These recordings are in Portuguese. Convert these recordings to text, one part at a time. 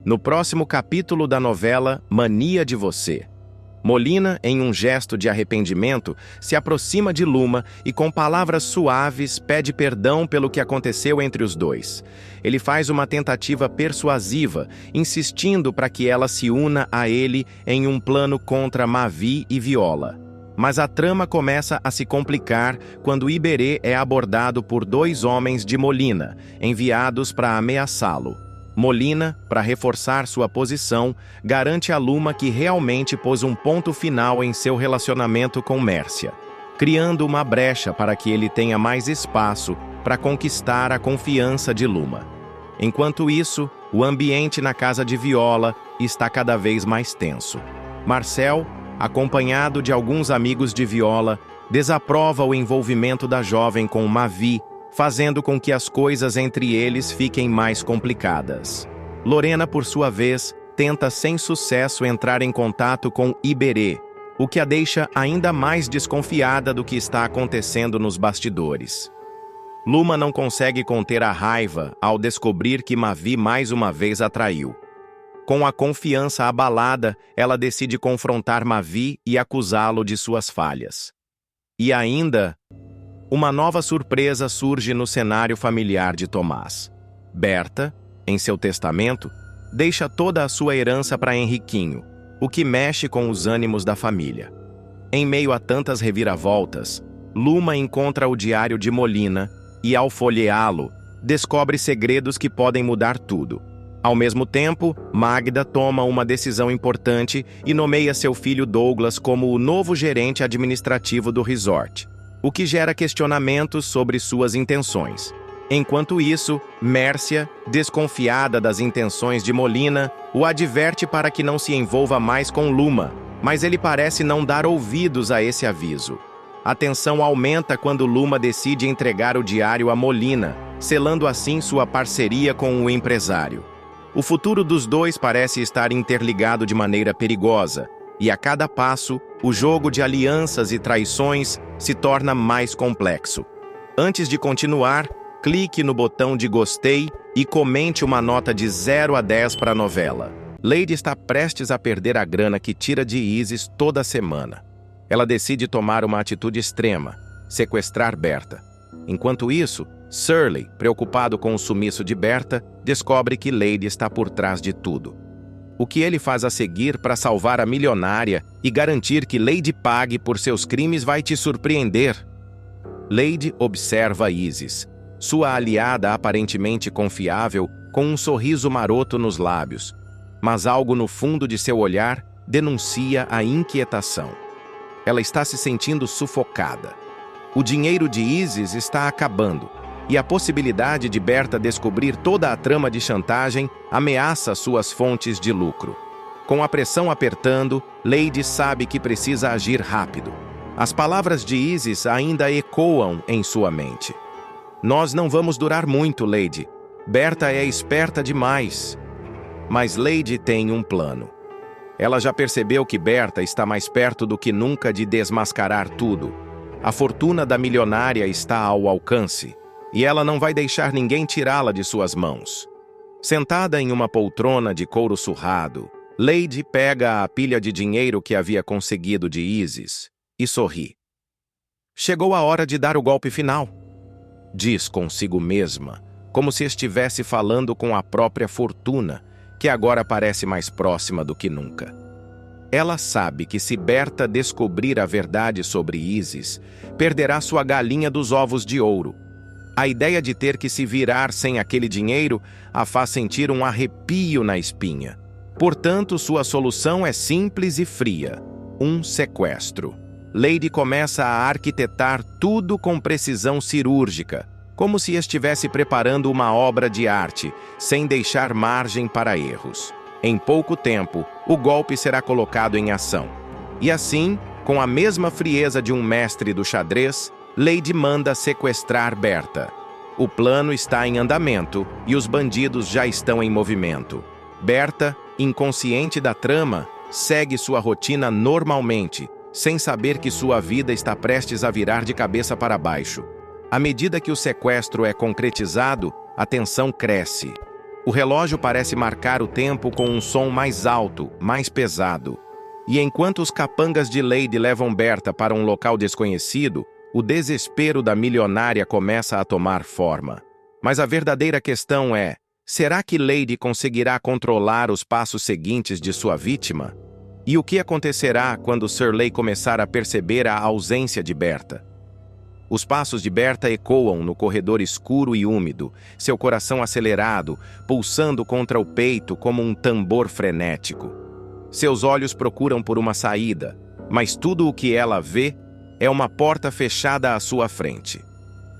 No próximo capítulo da novela Mania de Você, Molina, em um gesto de arrependimento, se aproxima de Luma e, com palavras suaves, pede perdão pelo que aconteceu entre os dois. Ele faz uma tentativa persuasiva, insistindo para que ela se una a ele em um plano contra Mavi e Viola. Mas a trama começa a se complicar quando Iberê é abordado por dois homens de Molina, enviados para ameaçá-lo. Molina, para reforçar sua posição, garante a Luma que realmente pôs um ponto final em seu relacionamento com Mércia, criando uma brecha para que ele tenha mais espaço para conquistar a confiança de Luma. Enquanto isso, o ambiente na casa de Viola está cada vez mais tenso. Marcel, acompanhado de alguns amigos de Viola, desaprova o envolvimento da jovem com Mavi, fazendo com que as coisas entre eles fiquem mais complicadas. Lorena, por sua vez, tenta sem sucesso entrar em contato com Iberê, o que a deixa ainda mais desconfiada do que está acontecendo nos bastidores. Luma não consegue conter a raiva ao descobrir que Mavi mais uma vez a traiu. Com a confiança abalada, ela decide confrontar Mavi e acusá-lo de suas falhas. E ainda, uma nova surpresa surge no cenário familiar de Tomás. Berta, em seu testamento, deixa toda a sua herança para Henriquinho, o que mexe com os ânimos da família. Em meio a tantas reviravoltas, Luma encontra o diário de Molina e, ao folheá-lo, descobre segredos que podem mudar tudo. Ao mesmo tempo, Magda toma uma decisão importante e nomeia seu filho Douglas como o novo gerente administrativo do resort, o que gera questionamentos sobre suas intenções. Enquanto isso, Mércia, desconfiada das intenções de Molina, o adverte para que não se envolva mais com Luma, mas ele parece não dar ouvidos a esse aviso. A tensão aumenta quando Luma decide entregar o diário a Molina, selando assim sua parceria com o empresário. O futuro dos dois parece estar interligado de maneira perigosa, e a cada passo, o jogo de alianças e traições se torna mais complexo. Antes de continuar, clique no botão de gostei e comente uma nota de 0 a 10 para a novela. Lady está prestes a perder a grana que tira de Isis toda semana. Ela decide tomar uma atitude extrema, sequestrar Berta. Enquanto isso, Shirley, preocupado com o sumiço de Berta, descobre que Lady está por trás de tudo. O que ele faz a seguir para salvar a milionária e garantir que Lady pague por seus crimes vai te surpreender. Lady observa Isis, sua aliada aparentemente confiável, com um sorriso maroto nos lábios, mas algo no fundo de seu olhar denuncia a inquietação. Ela está se sentindo sufocada. O dinheiro de Isis está acabando, e a possibilidade de Berta descobrir toda a trama de chantagem ameaça suas fontes de lucro. Com a pressão apertando, Lady sabe que precisa agir rápido. As palavras de Isis ainda ecoam em sua mente. Nós não vamos durar muito, Lady. Berta é esperta demais. Mas Lady tem um plano. Ela já percebeu que Berta está mais perto do que nunca de desmascarar tudo. A fortuna da milionária está ao alcance, e ela não vai deixar ninguém tirá-la de suas mãos. Sentada em uma poltrona de couro surrado, Lady pega a pilha de dinheiro que havia conseguido de Isis e sorri. Chegou a hora de dar o golpe final, diz consigo mesma, como se estivesse falando com a própria fortuna, que agora parece mais próxima do que nunca. Ela sabe que se Berta descobrir a verdade sobre Isis, perderá sua galinha dos ovos de ouro. A ideia de ter que se virar sem aquele dinheiro a faz sentir um arrepio na espinha. Portanto, sua solução é simples e fria: um sequestro. Lady começa a arquitetar tudo com precisão cirúrgica, como se estivesse preparando uma obra de arte, sem deixar margem para erros. Em pouco tempo, o golpe será colocado em ação. E assim, com a mesma frieza de um mestre do xadrez, Lady manda sequestrar Berta. O plano está em andamento e os bandidos já estão em movimento. Berta, inconsciente da trama, segue sua rotina normalmente, sem saber que sua vida está prestes a virar de cabeça para baixo. À medida que o sequestro é concretizado, a tensão cresce. O relógio parece marcar o tempo com um som mais alto, mais pesado. E enquanto os capangas de Lady levam Berta para um local desconhecido, o desespero da milionária começa a tomar forma. Mas a verdadeira questão é: será que Lady conseguirá controlar os passos seguintes de sua vítima? E o que acontecerá quando Shirley começar a perceber a ausência de Berta? Os passos de Berta ecoam no corredor escuro e úmido, seu coração acelerado, pulsando contra o peito como um tambor frenético. Seus olhos procuram por uma saída, mas tudo o que ela vê é uma porta fechada à sua frente.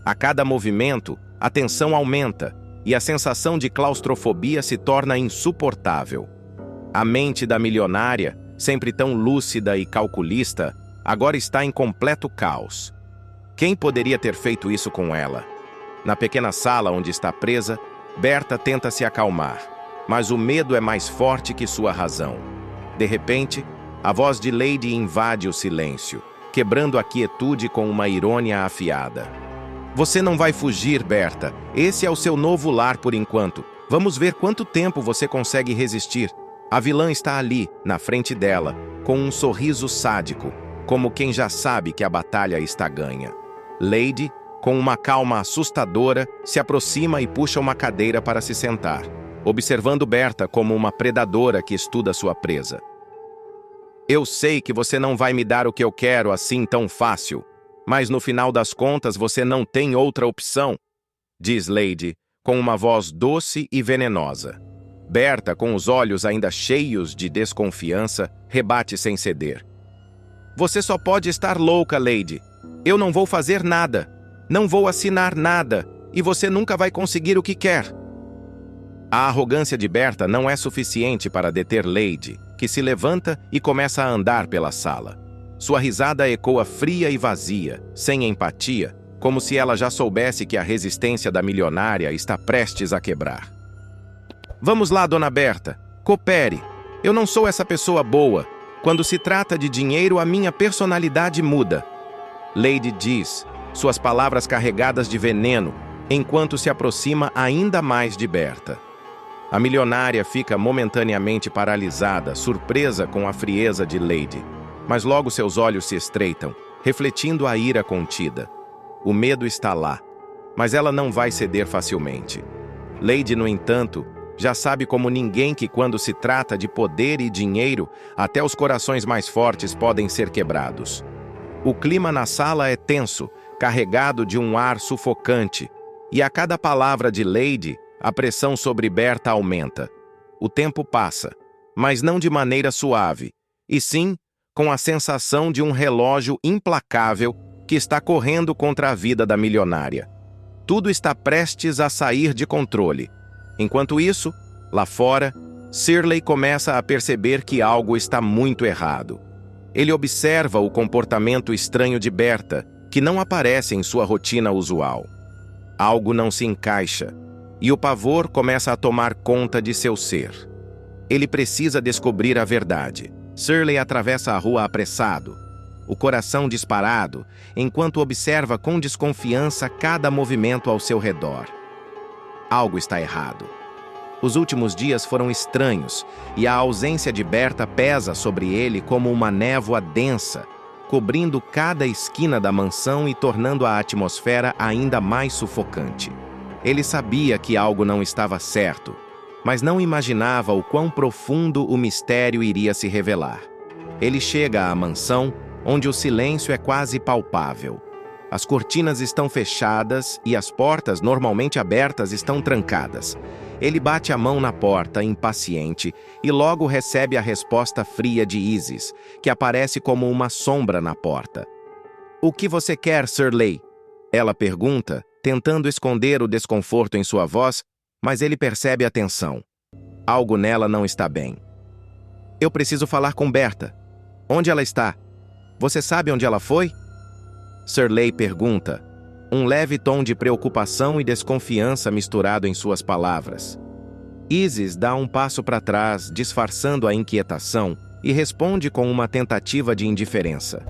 A cada movimento, a tensão aumenta e a sensação de claustrofobia se torna insuportável. A mente da milionária, sempre tão lúcida e calculista, agora está em completo caos. Quem poderia ter feito isso com ela? Na pequena sala onde está presa, Berta tenta se acalmar, mas o medo é mais forte que sua razão. De repente, a voz de Lady invade o silêncio, quebrando a quietude com uma irônia afiada. Você não vai fugir, Berta. Esse é o seu novo lar por enquanto. Vamos ver quanto tempo você consegue resistir. A vilã está ali, na frente dela, com um sorriso sádico, como quem já sabe que a batalha está ganha. Lady, com uma calma assustadora, se aproxima e puxa uma cadeira para se sentar, observando Berta como uma predadora que estuda sua presa. Eu sei que você não vai me dar o que eu quero assim tão fácil, mas no final das contas você não tem outra opção, diz Lady, com uma voz doce e venenosa. Berta, com os olhos ainda cheios de desconfiança, rebate sem ceder. Você só pode estar louca, Lady. Eu não vou fazer nada. Não vou assinar nada. E você nunca vai conseguir o que quer. A arrogância de Berta não é suficiente para deter Lady, que se levanta e começa a andar pela sala. Sua risada ecoa fria e vazia, sem empatia, como se ela já soubesse que a resistência da milionária está prestes a quebrar. Vamos lá, dona Berta. Coopere. Eu não sou essa pessoa boa. Quando se trata de dinheiro, a minha personalidade muda. Lady diz, suas palavras carregadas de veneno, enquanto se aproxima ainda mais de Berta. A milionária fica momentaneamente paralisada, surpresa com a frieza de Lady. Mas logo seus olhos se estreitam, refletindo a ira contida. O medo está lá, mas ela não vai ceder facilmente. Lady, no entanto, já sabe como ninguém que quando se trata de poder e dinheiro, até os corações mais fortes podem ser quebrados. O clima na sala é tenso, carregado de um ar sufocante, e a cada palavra de Lady, a pressão sobre Berta aumenta. O tempo passa, mas não de maneira suave, e sim com a sensação de um relógio implacável que está correndo contra a vida da milionária. Tudo está prestes a sair de controle. Enquanto isso, lá fora, Shirley começa a perceber que algo está muito errado. Ele observa o comportamento estranho de Berta, que não aparece em sua rotina usual. Algo não se encaixa, e o pavor começa a tomar conta de seu ser. Ele precisa descobrir a verdade. Shirley atravessa a rua apressado, o coração disparado, enquanto observa com desconfiança cada movimento ao seu redor. Algo está errado. Os últimos dias foram estranhos, e a ausência de Berta pesa sobre ele como uma névoa densa, cobrindo cada esquina da mansão e tornando a atmosfera ainda mais sufocante. Ele sabia que algo não estava certo, mas não imaginava o quão profundo o mistério iria se revelar. Ele chega à mansão, onde o silêncio é quase palpável. As cortinas estão fechadas e as portas, normalmente abertas, estão trancadas. Ele bate a mão na porta, impaciente, e logo recebe a resposta fria de Isis, que aparece como uma sombra na porta. "O que você quer, Shirley?" Ela pergunta, tentando esconder o desconforto em sua voz, mas ele percebe a tensão. Algo nela não está bem. "Eu preciso falar com Berta. Onde ela está? Você sabe onde ela foi?" Shirley pergunta, um leve tom de preocupação e desconfiança misturado em suas palavras. Isis dá um passo para trás, disfarçando a inquietação, e responde com uma tentativa de indiferença.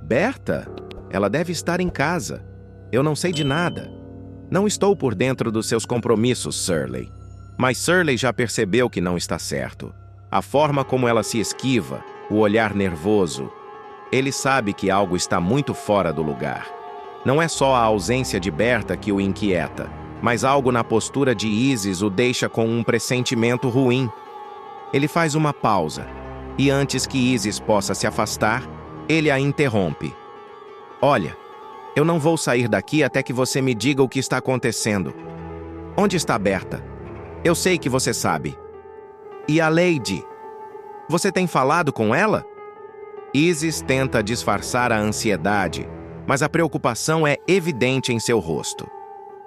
"Berta? Ela deve estar em casa. Eu não sei de nada. Não estou por dentro dos seus compromissos, Shirley." Mas Shirley já percebeu que não está certo. A forma como ela se esquiva, o olhar nervoso. Ele sabe que algo está muito fora do lugar. Não é só a ausência de Berta que o inquieta, mas algo na postura de Isis o deixa com um pressentimento ruim. Ele faz uma pausa, e antes que Isis possa se afastar, ele a interrompe. Olha, eu não vou sair daqui até que você me diga o que está acontecendo. Onde está Berta? Eu sei que você sabe. E a Lady? Você tem falado com ela? Isis tenta disfarçar a ansiedade, mas a preocupação é evidente em seu rosto.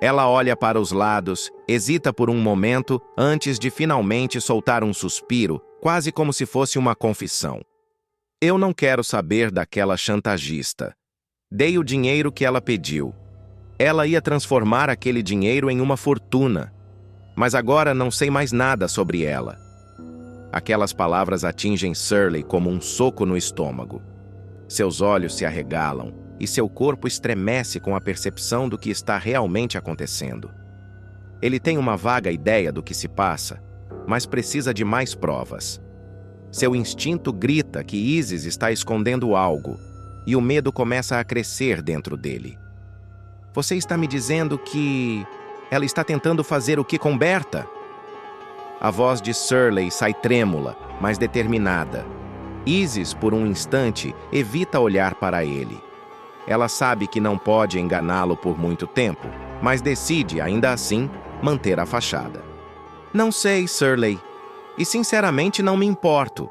Ela olha para os lados, hesita por um momento antes de finalmente soltar um suspiro, quase como se fosse uma confissão. Eu não quero saber daquela chantagista. Dei o dinheiro que ela pediu. Ela ia transformar aquele dinheiro em uma fortuna. Mas agora não sei mais nada sobre ela. Aquelas palavras atingem Shirley como um soco no estômago. Seus olhos se arregalam e seu corpo estremece com a percepção do que está realmente acontecendo. Ele tem uma vaga ideia do que se passa, mas precisa de mais provas. Seu instinto grita que Isis está escondendo algo, e o medo começa a crescer dentro dele. Você está me dizendo que ela está tentando fazer o que com Berta? A voz de Shirley sai trêmula, mas determinada. Isis, por um instante, evita olhar para ele. Ela sabe que não pode enganá-lo por muito tempo, mas decide, ainda assim, manter a fachada. Não sei, Shirley, e sinceramente não me importo.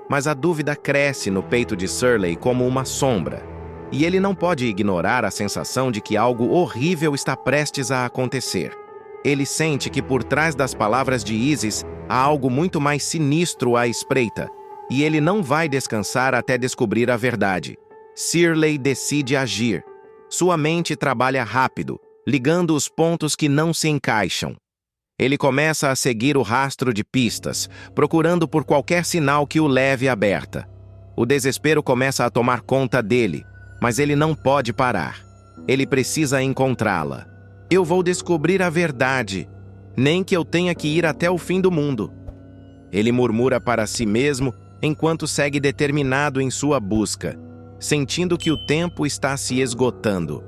Mas a dúvida cresce no peito de Shirley como uma sombra, e ele não pode ignorar a sensação de que algo horrível está prestes a acontecer. Ele sente que por trás das palavras de Isis há algo muito mais sinistro à espreita, e ele não vai descansar até descobrir a verdade. Shirley decide agir. Sua mente trabalha rápido, ligando os pontos que não se encaixam. Ele começa a seguir o rastro de pistas, procurando por qualquer sinal que o leve a Berta. O desespero começa a tomar conta dele, mas ele não pode parar. Ele precisa encontrá-la. Eu vou descobrir a verdade, nem que eu tenha que ir até o fim do mundo. Ele murmura para si mesmo enquanto segue determinado em sua busca, sentindo que o tempo está se esgotando.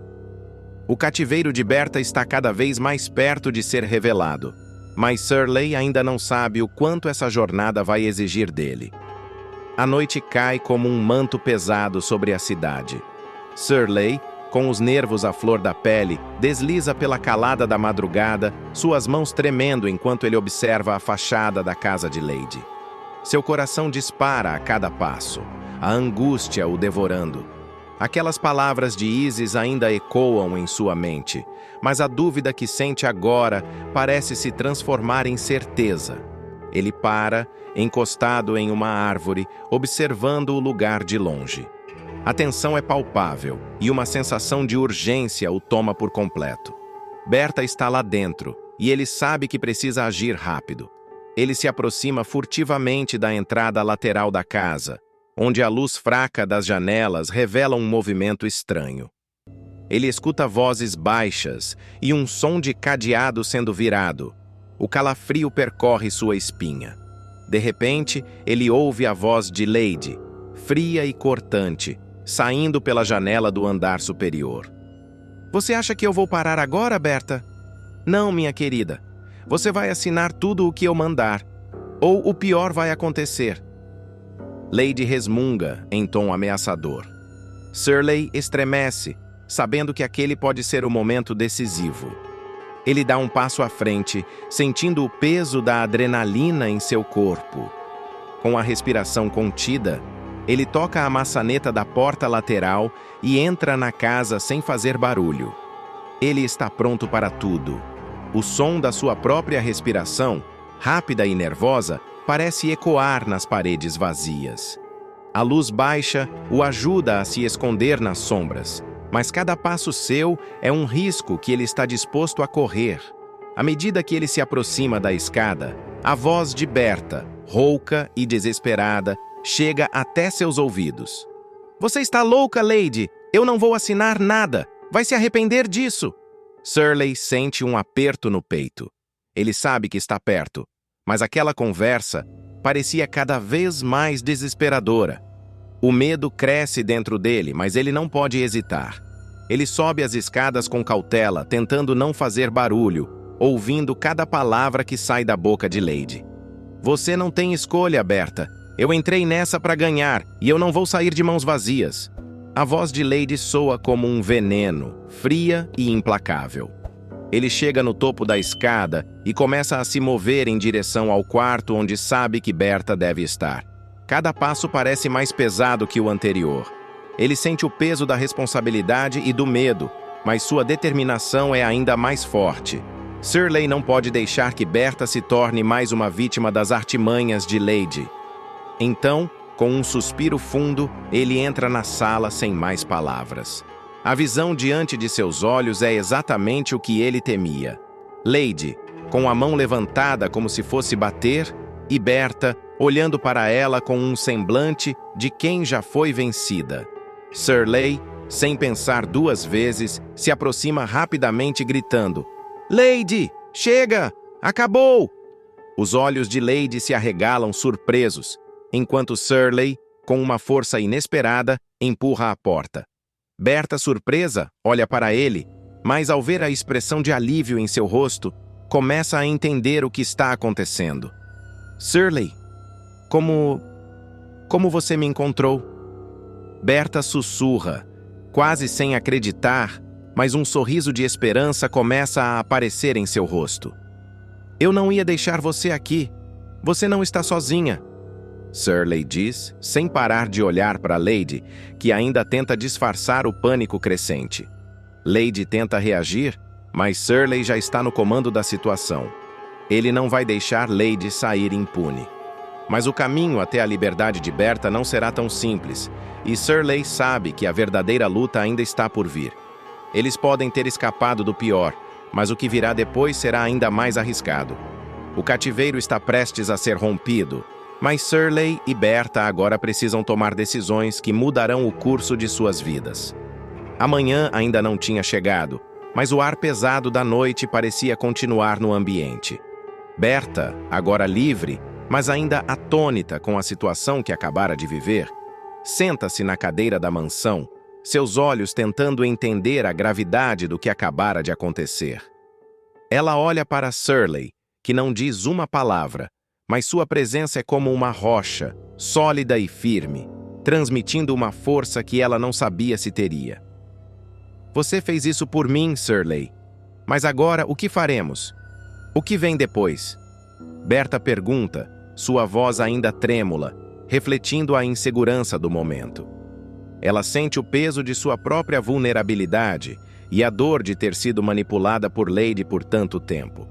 O cativeiro de Berta está cada vez mais perto de ser revelado, mas Shirley ainda não sabe o quanto essa jornada vai exigir dele. A noite cai como um manto pesado sobre a cidade. Shirley, com os nervos à flor da pele, desliza pela calada da madrugada, suas mãos tremendo enquanto ele observa a fachada da casa de Lady. Seu coração dispara a cada passo, a angústia o devorando. Aquelas palavras de Isis ainda ecoam em sua mente, mas a dúvida que sente agora parece se transformar em certeza. Ele para, encostado em uma árvore, observando o lugar de longe. A tensão é palpável e uma sensação de urgência o toma por completo. Berta está lá dentro e ele sabe que precisa agir rápido. Ele se aproxima furtivamente da entrada lateral da casa, onde a luz fraca das janelas revela um movimento estranho. Ele escuta vozes baixas e um som de cadeado sendo virado. O calafrio percorre sua espinha. De repente, ele ouve a voz de Lady, fria e cortante, saindo pela janela do andar superior. Você acha que eu vou parar agora, Berta? Não, minha querida. Você vai assinar tudo o que eu mandar, ou o pior vai acontecer. Lady resmunga em tom ameaçador. Shirley estremece, sabendo que aquele pode ser o momento decisivo. Ele dá um passo à frente, sentindo o peso da adrenalina em seu corpo. Com a respiração contida, ele toca a maçaneta da porta lateral e entra na casa sem fazer barulho. Ele está pronto para tudo. O som da sua própria respiração, rápida e nervosa, parece ecoar nas paredes vazias. A luz baixa o ajuda a se esconder nas sombras, mas cada passo seu é um risco que ele está disposto a correr. À medida que ele se aproxima da escada, a voz de Berta, rouca e desesperada, chega até seus ouvidos. Você está louca, Lady! Eu não vou assinar nada! Vai se arrepender disso! Shirley sente um aperto no peito. Ele sabe que está perto, mas aquela conversa parecia cada vez mais desesperadora. O medo cresce dentro dele, mas ele não pode hesitar. Ele sobe as escadas com cautela, tentando não fazer barulho, ouvindo cada palavra que sai da boca de Lady. Você não tem escolha, Berta. Eu entrei nessa para ganhar, e eu não vou sair de mãos vazias. A voz de Lady soa como um veneno, fria e implacável. Ele chega no topo da escada e começa a se mover em direção ao quarto onde sabe que Berta deve estar. Cada passo parece mais pesado que o anterior. Ele sente o peso da responsabilidade e do medo, mas sua determinação é ainda mais forte. Shirley não pode deixar que Berta se torne mais uma vítima das artimanhas de Lady. Então, com um suspiro fundo, ele entra na sala sem mais palavras. A visão diante de seus olhos é exatamente o que ele temia. Lady, com a mão levantada como se fosse bater, e Berta, olhando para ela com um semblante de quem já foi vencida. Shirley, sem pensar duas vezes, se aproxima rapidamente gritando: Lady, chega! Acabou! Os olhos de Lady se arregalam surpresos, enquanto Shirley, com uma força inesperada, empurra a porta. Berta, surpresa, olha para ele, mas ao ver a expressão de alívio em seu rosto, começa a entender o que está acontecendo. Shirley, como você me encontrou? Berta sussurra, quase sem acreditar, mas um sorriso de esperança começa a aparecer em seu rosto. Eu não ia deixar você aqui. Você não está sozinha. Shirley diz, sem parar de olhar para Lady, que ainda tenta disfarçar o pânico crescente. Lady tenta reagir, mas Shirley já está no comando da situação. Ele não vai deixar Lady sair impune. Mas o caminho até a liberdade de Berta não será tão simples, e Shirley sabe que a verdadeira luta ainda está por vir. Eles podem ter escapado do pior, mas o que virá depois será ainda mais arriscado. O cativeiro está prestes a ser rompido, mas Shirley e Berta agora precisam tomar decisões que mudarão o curso de suas vidas. Amanhã ainda não tinha chegado, mas o ar pesado da noite parecia continuar no ambiente. Berta, agora livre, mas ainda atônita com a situação que acabara de viver, senta-se na cadeira da mansão, seus olhos tentando entender a gravidade do que acabara de acontecer. Ela olha para Shirley, que não diz uma palavra, mas sua presença é como uma rocha, sólida e firme, transmitindo uma força que ela não sabia se teria. Você fez isso por mim, Shirley. Mas agora o que faremos? O que vem depois? Berta pergunta, sua voz ainda trêmula, refletindo a insegurança do momento. Ela sente o peso de sua própria vulnerabilidade e a dor de ter sido manipulada por Lady por tanto tempo.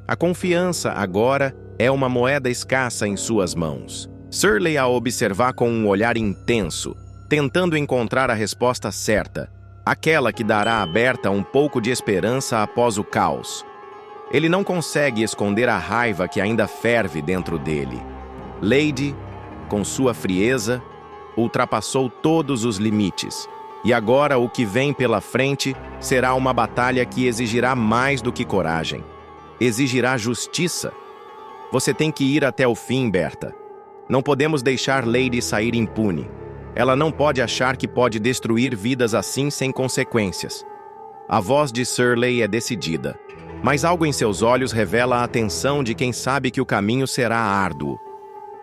A confiança, agora, é uma moeda escassa em suas mãos. Shirley a observar com um olhar intenso, tentando encontrar a resposta certa, aquela que dará a Berta um pouco de esperança após o caos. Ele não consegue esconder a raiva que ainda ferve dentro dele. Lady, com sua frieza, ultrapassou todos os limites, e agora o que vem pela frente será uma batalha que exigirá mais do que coragem. Exigirá justiça. Você tem que ir até o fim, Berta. Não podemos deixar Lady sair impune. Ela não pode achar que pode destruir vidas assim sem consequências. A voz de Shirley é decidida, mas algo em seus olhos revela a atenção de quem sabe que o caminho será árduo.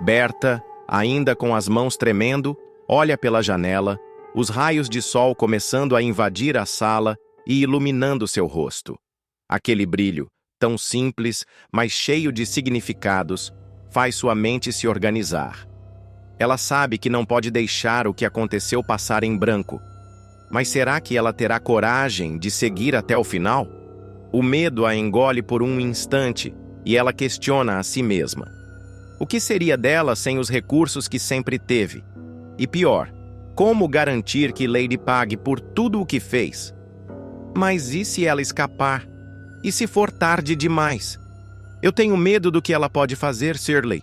Berta, ainda com as mãos tremendo, olha pela janela, os raios de sol começando a invadir a sala e iluminando seu rosto. Aquele brilho, tão simples, mas cheio de significados, faz sua mente se organizar. Ela sabe que não pode deixar o que aconteceu passar em branco. Mas será que ela terá coragem de seguir até o final? O medo a engole por um instante e ela questiona a si mesma. O que seria dela sem os recursos que sempre teve? E pior, como garantir que Lady pague por tudo o que fez? Mas e se ela escapar? E se for tarde demais? Eu tenho medo do que ela pode fazer, Shirley.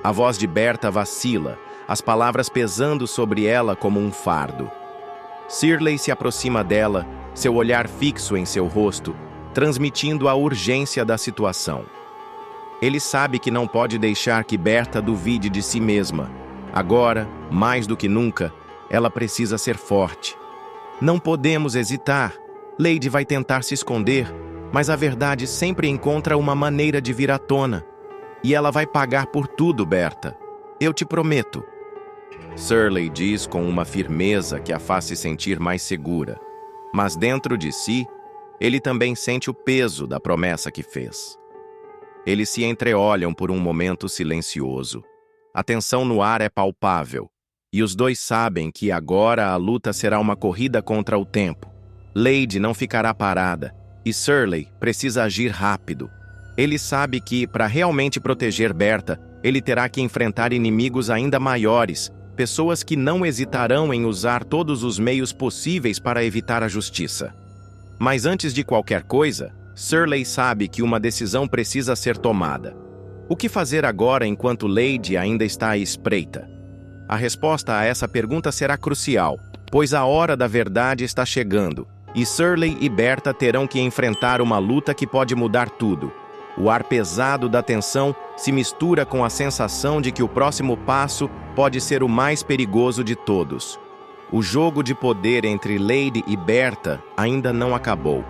A voz de Berta vacila, as palavras pesando sobre ela como um fardo. Shirley se aproxima dela, seu olhar fixo em seu rosto, transmitindo a urgência da situação. Ele sabe que não pode deixar que Berta duvide de si mesma. Agora, mais do que nunca, ela precisa ser forte. Não podemos hesitar. Lady vai tentar se esconder, mas a verdade sempre encontra uma maneira de vir à tona. E ela vai pagar por tudo, Berta. Eu te prometo. Shirley diz com uma firmeza que a faz se sentir mais segura. Mas dentro de si, ele também sente o peso da promessa que fez. Eles se entreolham por um momento silencioso. A tensão no ar é palpável, e os dois sabem que agora a luta será uma corrida contra o tempo. Lady não ficará parada, e Shirley precisa agir rápido. Ele sabe que, para realmente proteger Berta, ele terá que enfrentar inimigos ainda maiores, pessoas que não hesitarão em usar todos os meios possíveis para evitar a justiça. Mas antes de qualquer coisa, Shirley sabe que uma decisão precisa ser tomada. O que fazer agora enquanto Lady ainda está à espreita? A resposta a essa pergunta será crucial, pois a hora da verdade está chegando, e Shirley e Berta terão que enfrentar uma luta que pode mudar tudo. O ar pesado da tensão se mistura com a sensação de que o próximo passo pode ser o mais perigoso de todos. O jogo de poder entre Lady e Berta ainda não acabou.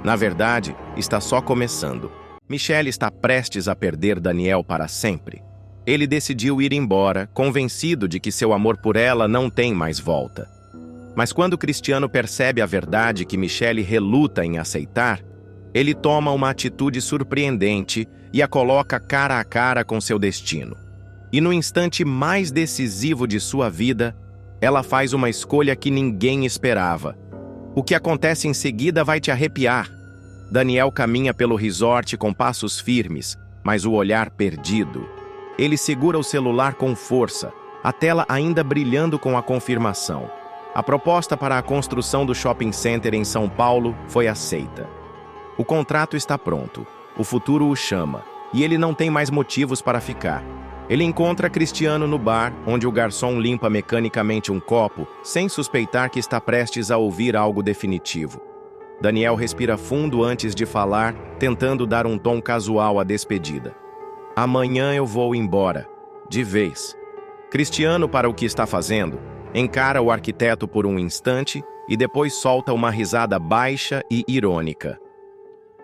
Na verdade, está só começando. Michelle está prestes a perder Daniel para sempre. Ele decidiu ir embora, convencido de que seu amor por ela não tem mais volta. Mas quando Cristiano percebe a verdade que Michelle reluta em aceitar, ele toma uma atitude surpreendente e a coloca cara a cara com seu destino. E no instante mais decisivo de sua vida, ela faz uma escolha que ninguém esperava. O que acontece em seguida vai te arrepiar. Daniel caminha pelo resort com passos firmes, mas o olhar perdido. Ele segura o celular com força, a tela ainda brilhando com a confirmação. A proposta para a construção do shopping center em São Paulo foi aceita. O contrato está pronto, o futuro o chama, e ele não tem mais motivos para ficar. Ele encontra Cristiano no bar, onde o garçom limpa mecanicamente um copo, sem suspeitar que está prestes a ouvir algo definitivo. Daniel respira fundo antes de falar, tentando dar um tom casual à despedida. Amanhã eu vou embora, de vez. Cristiano, para o que está fazendo, encara o arquiteto por um instante e depois solta uma risada baixa e irônica.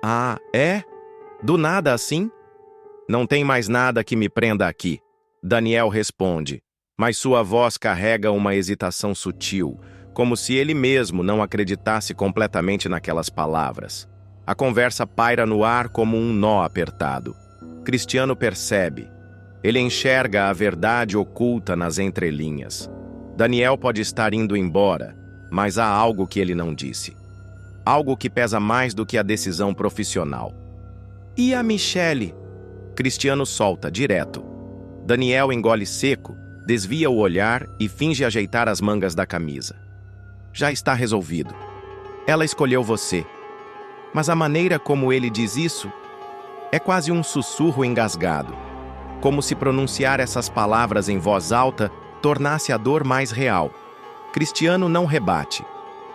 Ah, é? Do nada assim? Não tem mais nada que me prenda aqui, Daniel responde, mas sua voz carrega uma hesitação sutil, como se ele mesmo não acreditasse completamente naquelas palavras. A conversa paira no ar como um nó apertado. Cristiano percebe. Ele enxerga a verdade oculta nas entrelinhas. Daniel pode estar indo embora, mas há algo que ele não disse. Algo que pesa mais do que a decisão profissional. E a Michelle? Cristiano solta, direto. Daniel engole seco, desvia o olhar e finge ajeitar as mangas da camisa. Já está resolvido. Ela escolheu você. Mas a maneira como ele diz isso é quase um sussurro engasgado, como se pronunciar essas palavras em voz alta tornasse a dor mais real. Cristiano não rebate.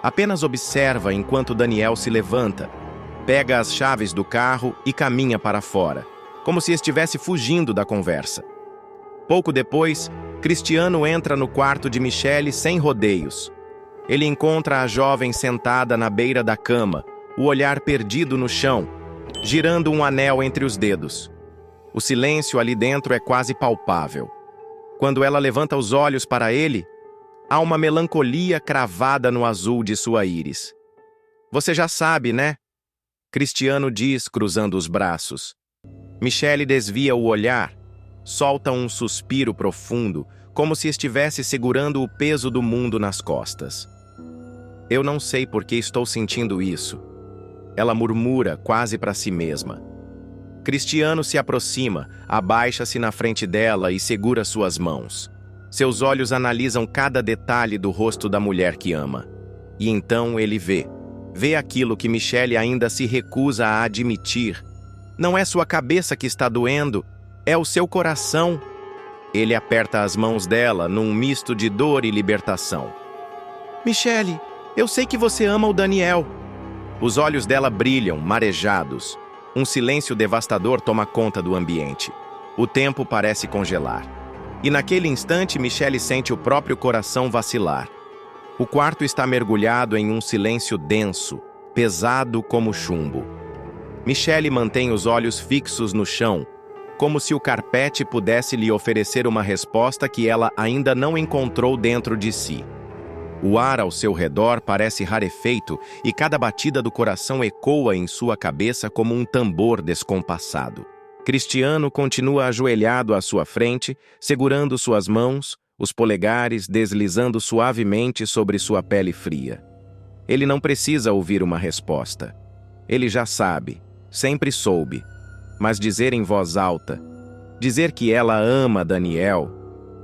Apenas observa enquanto Daniel se levanta, pega as chaves do carro e caminha para fora, como se estivesse fugindo da conversa. Pouco depois, Cristiano entra no quarto de Michelle sem rodeios. Ele encontra a jovem sentada na beira da cama, o olhar perdido no chão, girando um anel entre os dedos. O silêncio ali dentro é quase palpável. Quando ela levanta os olhos para ele, há uma melancolia cravada no azul de sua íris. Você já sabe, né? Cristiano diz, cruzando os braços. Michelle desvia o olhar, solta um suspiro profundo, como se estivesse segurando o peso do mundo nas costas. Eu não sei por que estou sentindo isso. Ela murmura quase para si mesma. Cristiano se aproxima, abaixa-se na frente dela e segura suas mãos. Seus olhos analisam cada detalhe do rosto da mulher que ama. E então ele vê aquilo que Michelle ainda se recusa a admitir. Não é sua cabeça que está doendo, é o seu coração. Ele aperta as mãos dela num misto de dor e libertação. Michelle, eu sei que você ama o Daniel. Os olhos dela brilham, marejados. Um silêncio devastador toma conta do ambiente. O tempo parece congelar. E naquele instante, Michelle sente o próprio coração vacilar. O quarto está mergulhado em um silêncio denso, pesado como chumbo. Michelle mantém os olhos fixos no chão, como se o carpete pudesse lhe oferecer uma resposta que ela ainda não encontrou dentro de si. O ar ao seu redor parece rarefeito e cada batida do coração ecoa em sua cabeça como um tambor descompassado. Cristiano continua ajoelhado à sua frente, segurando suas mãos, os polegares deslizando suavemente sobre sua pele fria. Ele não precisa ouvir uma resposta. Ele já sabe, sempre soube. Mas dizer em voz alta, dizer que ela ama Daniel,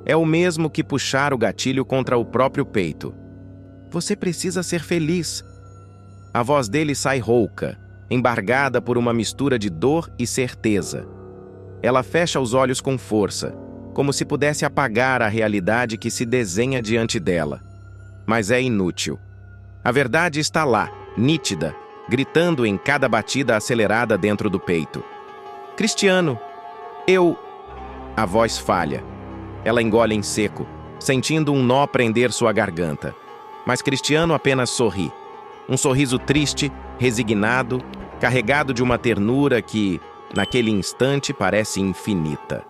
é o mesmo que puxar o gatilho contra o próprio peito. Você precisa ser feliz. A voz dele sai rouca, embargada por uma mistura de dor e certeza. Ela fecha os olhos com força, como se pudesse apagar a realidade que se desenha diante dela. Mas é inútil. A verdade está lá, nítida, gritando em cada batida acelerada dentro do peito. Cristiano, A voz falha. Ela engole em seco, sentindo um nó prender sua garganta. Mas Cristiano apenas sorri. Um sorriso triste, resignado, carregado de uma ternura que, naquele instante, parece infinita.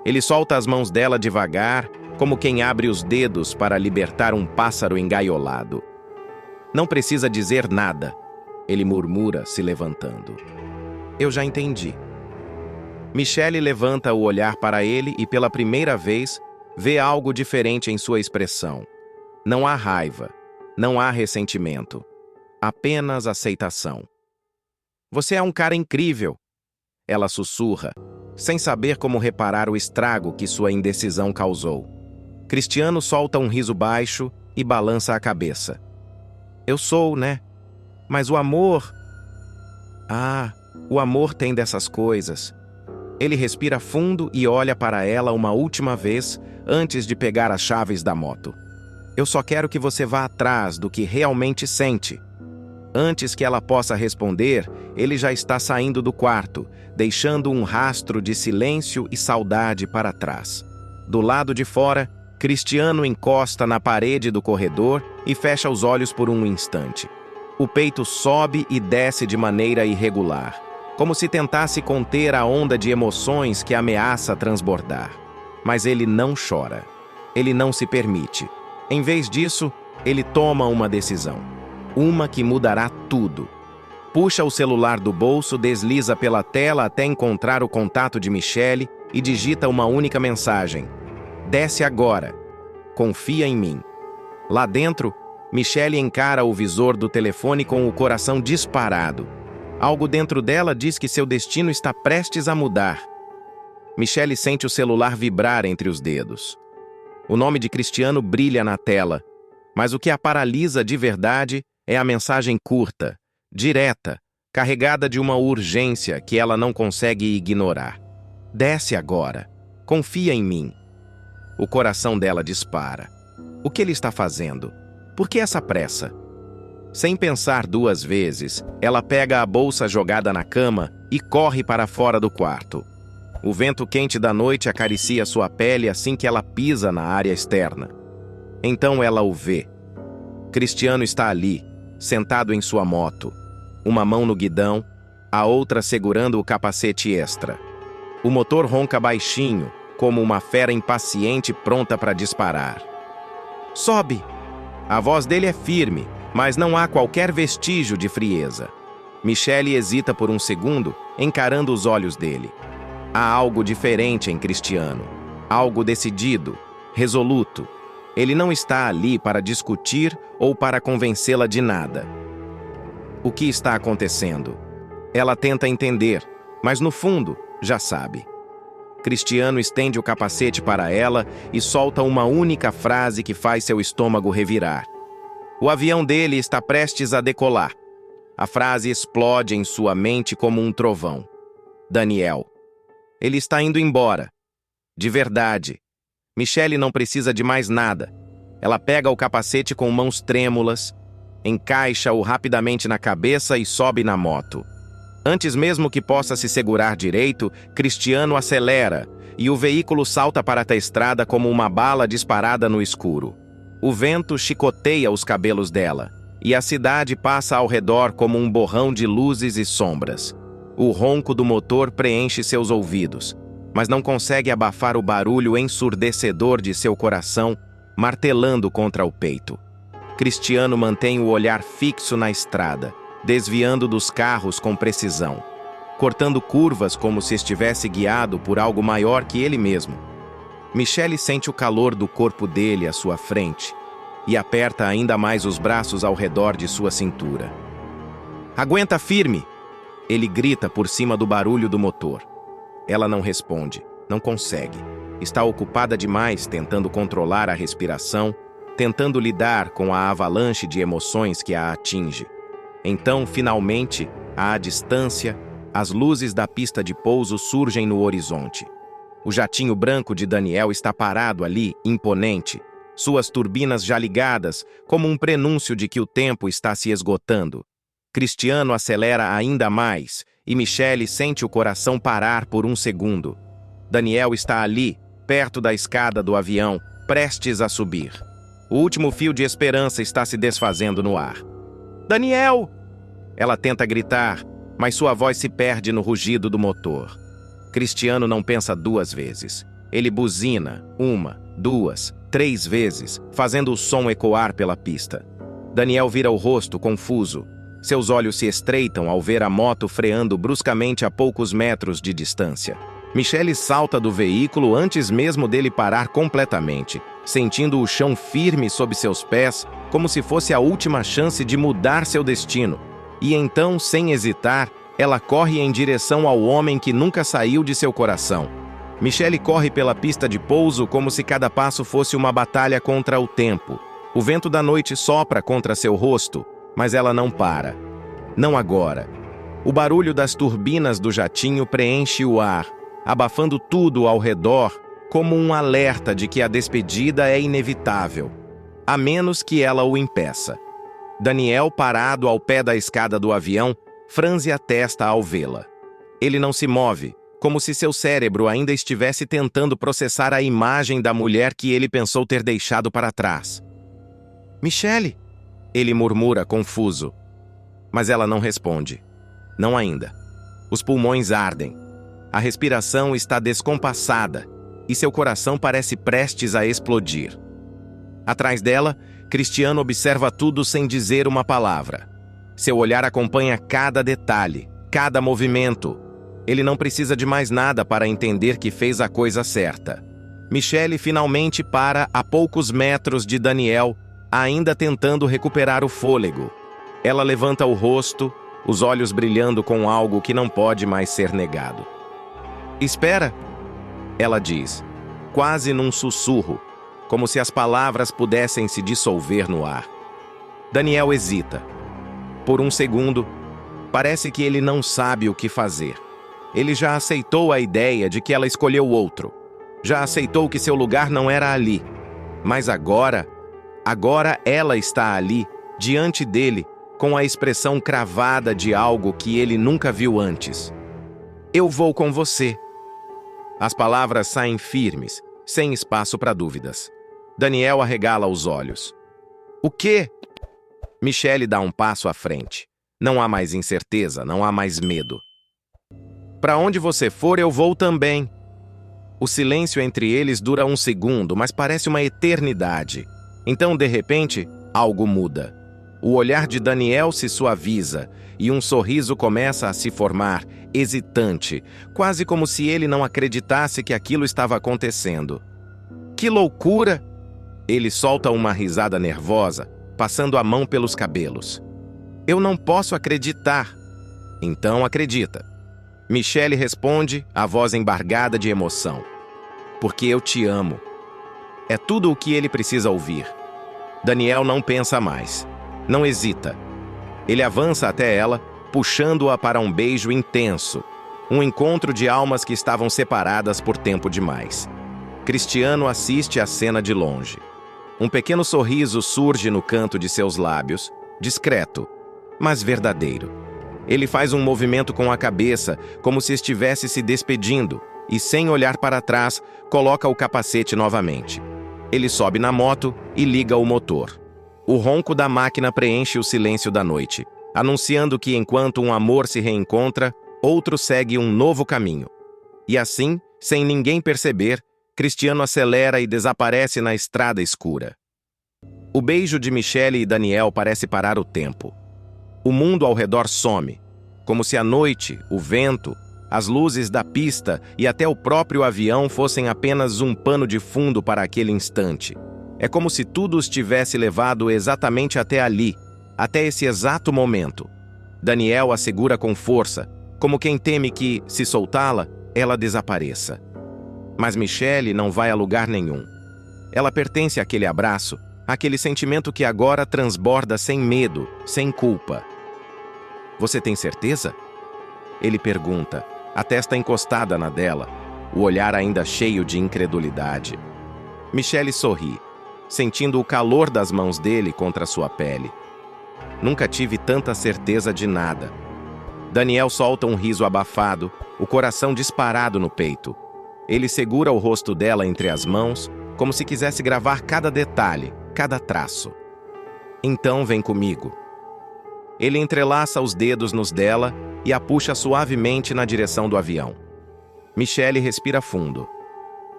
Ele solta as mãos dela devagar, como quem abre os dedos para libertar um pássaro engaiolado. Não precisa dizer nada, ele murmura, se levantando. Eu já entendi. Michelle levanta o olhar para ele e, pela primeira vez, vê algo diferente em sua expressão. Não há raiva, não há ressentimento, apenas aceitação. Você é um cara incrível, ela sussurra, sem saber como reparar o estrago que sua indecisão causou. Cristiano solta um riso baixo e balança a cabeça. Eu sou, né? Mas o amor... o amor tem dessas coisas. Ele respira fundo e olha para ela uma última vez antes de pegar as chaves da moto. Eu só quero que você vá atrás do que realmente sente. Antes que ela possa responder, ele já está saindo do quarto, deixando um rastro de silêncio e saudade para trás. Do lado de fora, Cristiano encosta na parede do corredor e fecha os olhos por um instante. O peito sobe e desce de maneira irregular, como se tentasse conter a onda de emoções que ameaça transbordar. Mas ele não chora. Ele não se permite. Em vez disso, ele toma uma decisão. Uma que mudará tudo. Puxa o celular do bolso, desliza pela tela até encontrar o contato de Michelle e digita uma única mensagem. Desce agora. Confia em mim. Lá dentro, Michelle encara o visor do telefone com o coração disparado. Algo dentro dela diz que seu destino está prestes a mudar. Michelle sente o celular vibrar entre os dedos. O nome de Cristiano brilha na tela, mas o que a paralisa de verdade é a mensagem curta, direta, carregada de uma urgência que ela não consegue ignorar. Desce agora. Confia em mim. O coração dela dispara. O que ele está fazendo? Por que essa pressa? Sem pensar duas vezes, ela pega a bolsa jogada na cama e corre para fora do quarto. O vento quente da noite acaricia sua pele assim que ela pisa na área externa. Então ela o vê. Cristiano está ali, sentado em sua moto, uma mão no guidão, a outra segurando o capacete extra. O motor ronca baixinho, como uma fera impaciente pronta para disparar. Sobe! A voz dele é firme, mas não há qualquer vestígio de frieza. Michelle hesita por um segundo, encarando os olhos dele. Há algo diferente em Cristiano. Algo decidido, resoluto. Ele não está ali para discutir ou para convencê-la de nada. O que está acontecendo? Ela tenta entender, mas no fundo, já sabe. Cristiano estende o capacete para ela e solta uma única frase que faz seu estômago revirar. O avião dele está prestes a decolar. A frase explode em sua mente como um trovão. Daniel. Ele está indo embora. De verdade. Michelle não precisa de mais nada. Ela pega o capacete com mãos trêmulas, encaixa-o rapidamente na cabeça e sobe na moto. Antes mesmo que possa se segurar direito, Cristiano acelera e o veículo salta para a estrada como uma bala disparada no escuro. O vento chicoteia os cabelos dela e a cidade passa ao redor como um borrão de luzes e sombras. O ronco do motor preenche seus ouvidos, mas não consegue abafar o barulho ensurdecedor de seu coração martelando contra o peito. Cristiano mantém o olhar fixo na estrada, desviando dos carros com precisão, cortando curvas como se estivesse guiado por algo maior que ele mesmo. Michele sente o calor do corpo dele à sua frente e aperta ainda mais os braços ao redor de sua cintura. "Aguenta firme!" Ele grita por cima do barulho do motor. Ela não responde, não consegue. Está ocupada demais tentando controlar a respiração, tentando lidar com a avalanche de emoções que a atinge. Então, finalmente, à distância, as luzes da pista de pouso surgem no horizonte. O jatinho branco de Daniel está parado ali, imponente, suas turbinas já ligadas, como um prenúncio de que o tempo está se esgotando. Cristiano acelera ainda mais e Michele sente o coração parar por um segundo. Daniel está ali, perto da escada do avião, prestes a subir. O último fio de esperança está se desfazendo no ar. "Daniel!" Ela tenta gritar, mas sua voz se perde no rugido do motor. Cristiano não pensa duas vezes. Ele buzina 1, 2, 3 vezes, fazendo o som ecoar pela pista. Daniel vira o rosto, confuso. Seus olhos se estreitam ao ver a moto freando bruscamente a poucos metros de distância. Michele salta do veículo antes mesmo dele parar completamente, sentindo o chão firme sob seus pés, como se fosse a última chance de mudar seu destino. E então, sem hesitar, ela corre em direção ao homem que nunca saiu de seu coração. Michele corre pela pista de pouso como se cada passo fosse uma batalha contra o tempo. O vento da noite sopra contra seu rosto, mas ela não para. Não agora. O barulho das turbinas do jatinho preenche o ar, abafando tudo ao redor, como um alerta de que a despedida é inevitável, a menos que ela o impeça. Daniel, parado ao pé da escada do avião, franze a testa ao vê-la. Ele não se move, como se seu cérebro ainda estivesse tentando processar a imagem da mulher que ele pensou ter deixado para trás. "Michele!" Ele murmura, confuso. Mas ela não responde. Não ainda. Os pulmões ardem. A respiração está descompassada e seu coração parece prestes a explodir. Atrás dela, Cristiano observa tudo sem dizer uma palavra. Seu olhar acompanha cada detalhe, cada movimento. Ele não precisa de mais nada para entender que fez a coisa certa. Michele finalmente para a poucos metros de Daniel, ainda tentando recuperar o fôlego. Ela levanta o rosto, os olhos brilhando com algo que não pode mais ser negado. "Espera!" Ela diz, quase num sussurro, como se as palavras pudessem se dissolver no ar. Daniel hesita. Por um segundo, parece que ele não sabe o que fazer. Ele já aceitou a ideia de que ela escolheu outro. Já aceitou que seu lugar não era ali. Mas agora ela está ali, diante dele, com a expressão cravada de algo que ele nunca viu antes. "Eu vou com você." As palavras saem firmes, sem espaço para dúvidas. Daniel arregala os olhos. "O quê?" Michele dá um passo à frente. Não há mais incerteza, não há mais medo. "Para onde você for, eu vou também." O silêncio entre eles dura um segundo, mas parece uma eternidade. Então, de repente, algo muda. O olhar de Daniel se suaviza e um sorriso começa a se formar, hesitante, quase como se ele não acreditasse que aquilo estava acontecendo. "Que loucura!" Ele solta uma risada nervosa, passando a mão pelos cabelos. "Eu não posso acreditar." "Então acredita." Michele responde, a voz embargada de emoção. "Porque eu te amo." É tudo o que ele precisa ouvir. Daniel não pensa mais. Não hesita. Ele avança até ela, puxando-a para um beijo intenso. Um encontro de almas que estavam separadas por tempo demais. Cristiano assiste a cena de longe. Um pequeno sorriso surge no canto de seus lábios, discreto, mas verdadeiro. Ele faz um movimento com a cabeça, como se estivesse se despedindo, e sem olhar para trás, coloca o capacete novamente. Ele sobe na moto e liga o motor. O ronco da máquina preenche o silêncio da noite, anunciando que enquanto um amor se reencontra, outro segue um novo caminho. E assim, sem ninguém perceber, Cristiano acelera e desaparece na estrada escura. O beijo de Michelle e Daniel parece parar o tempo. O mundo ao redor some, como se a noite, o vento, as luzes da pista e até o próprio avião fossem apenas um pano de fundo para aquele instante. É como se tudo os tivesse levado exatamente até ali, até esse exato momento. Daniel a segura com força, como quem teme que, se soltá-la, ela desapareça. Mas Michelle não vai a lugar nenhum. Ela pertence àquele abraço, àquele sentimento que agora transborda sem medo, sem culpa. Você tem certeza? Ele pergunta, a testa encostada na dela, o olhar ainda cheio de incredulidade. Michelle sorri, sentindo o calor das mãos dele contra sua pele. Nunca tive tanta certeza de nada. Daniel solta um riso abafado, o coração disparado no peito. Ele segura o rosto dela entre as mãos, como se quisesse gravar cada detalhe, cada traço. Então vem comigo. Ele entrelaça os dedos nos dela e a puxa suavemente na direção do avião. Michelle respira fundo.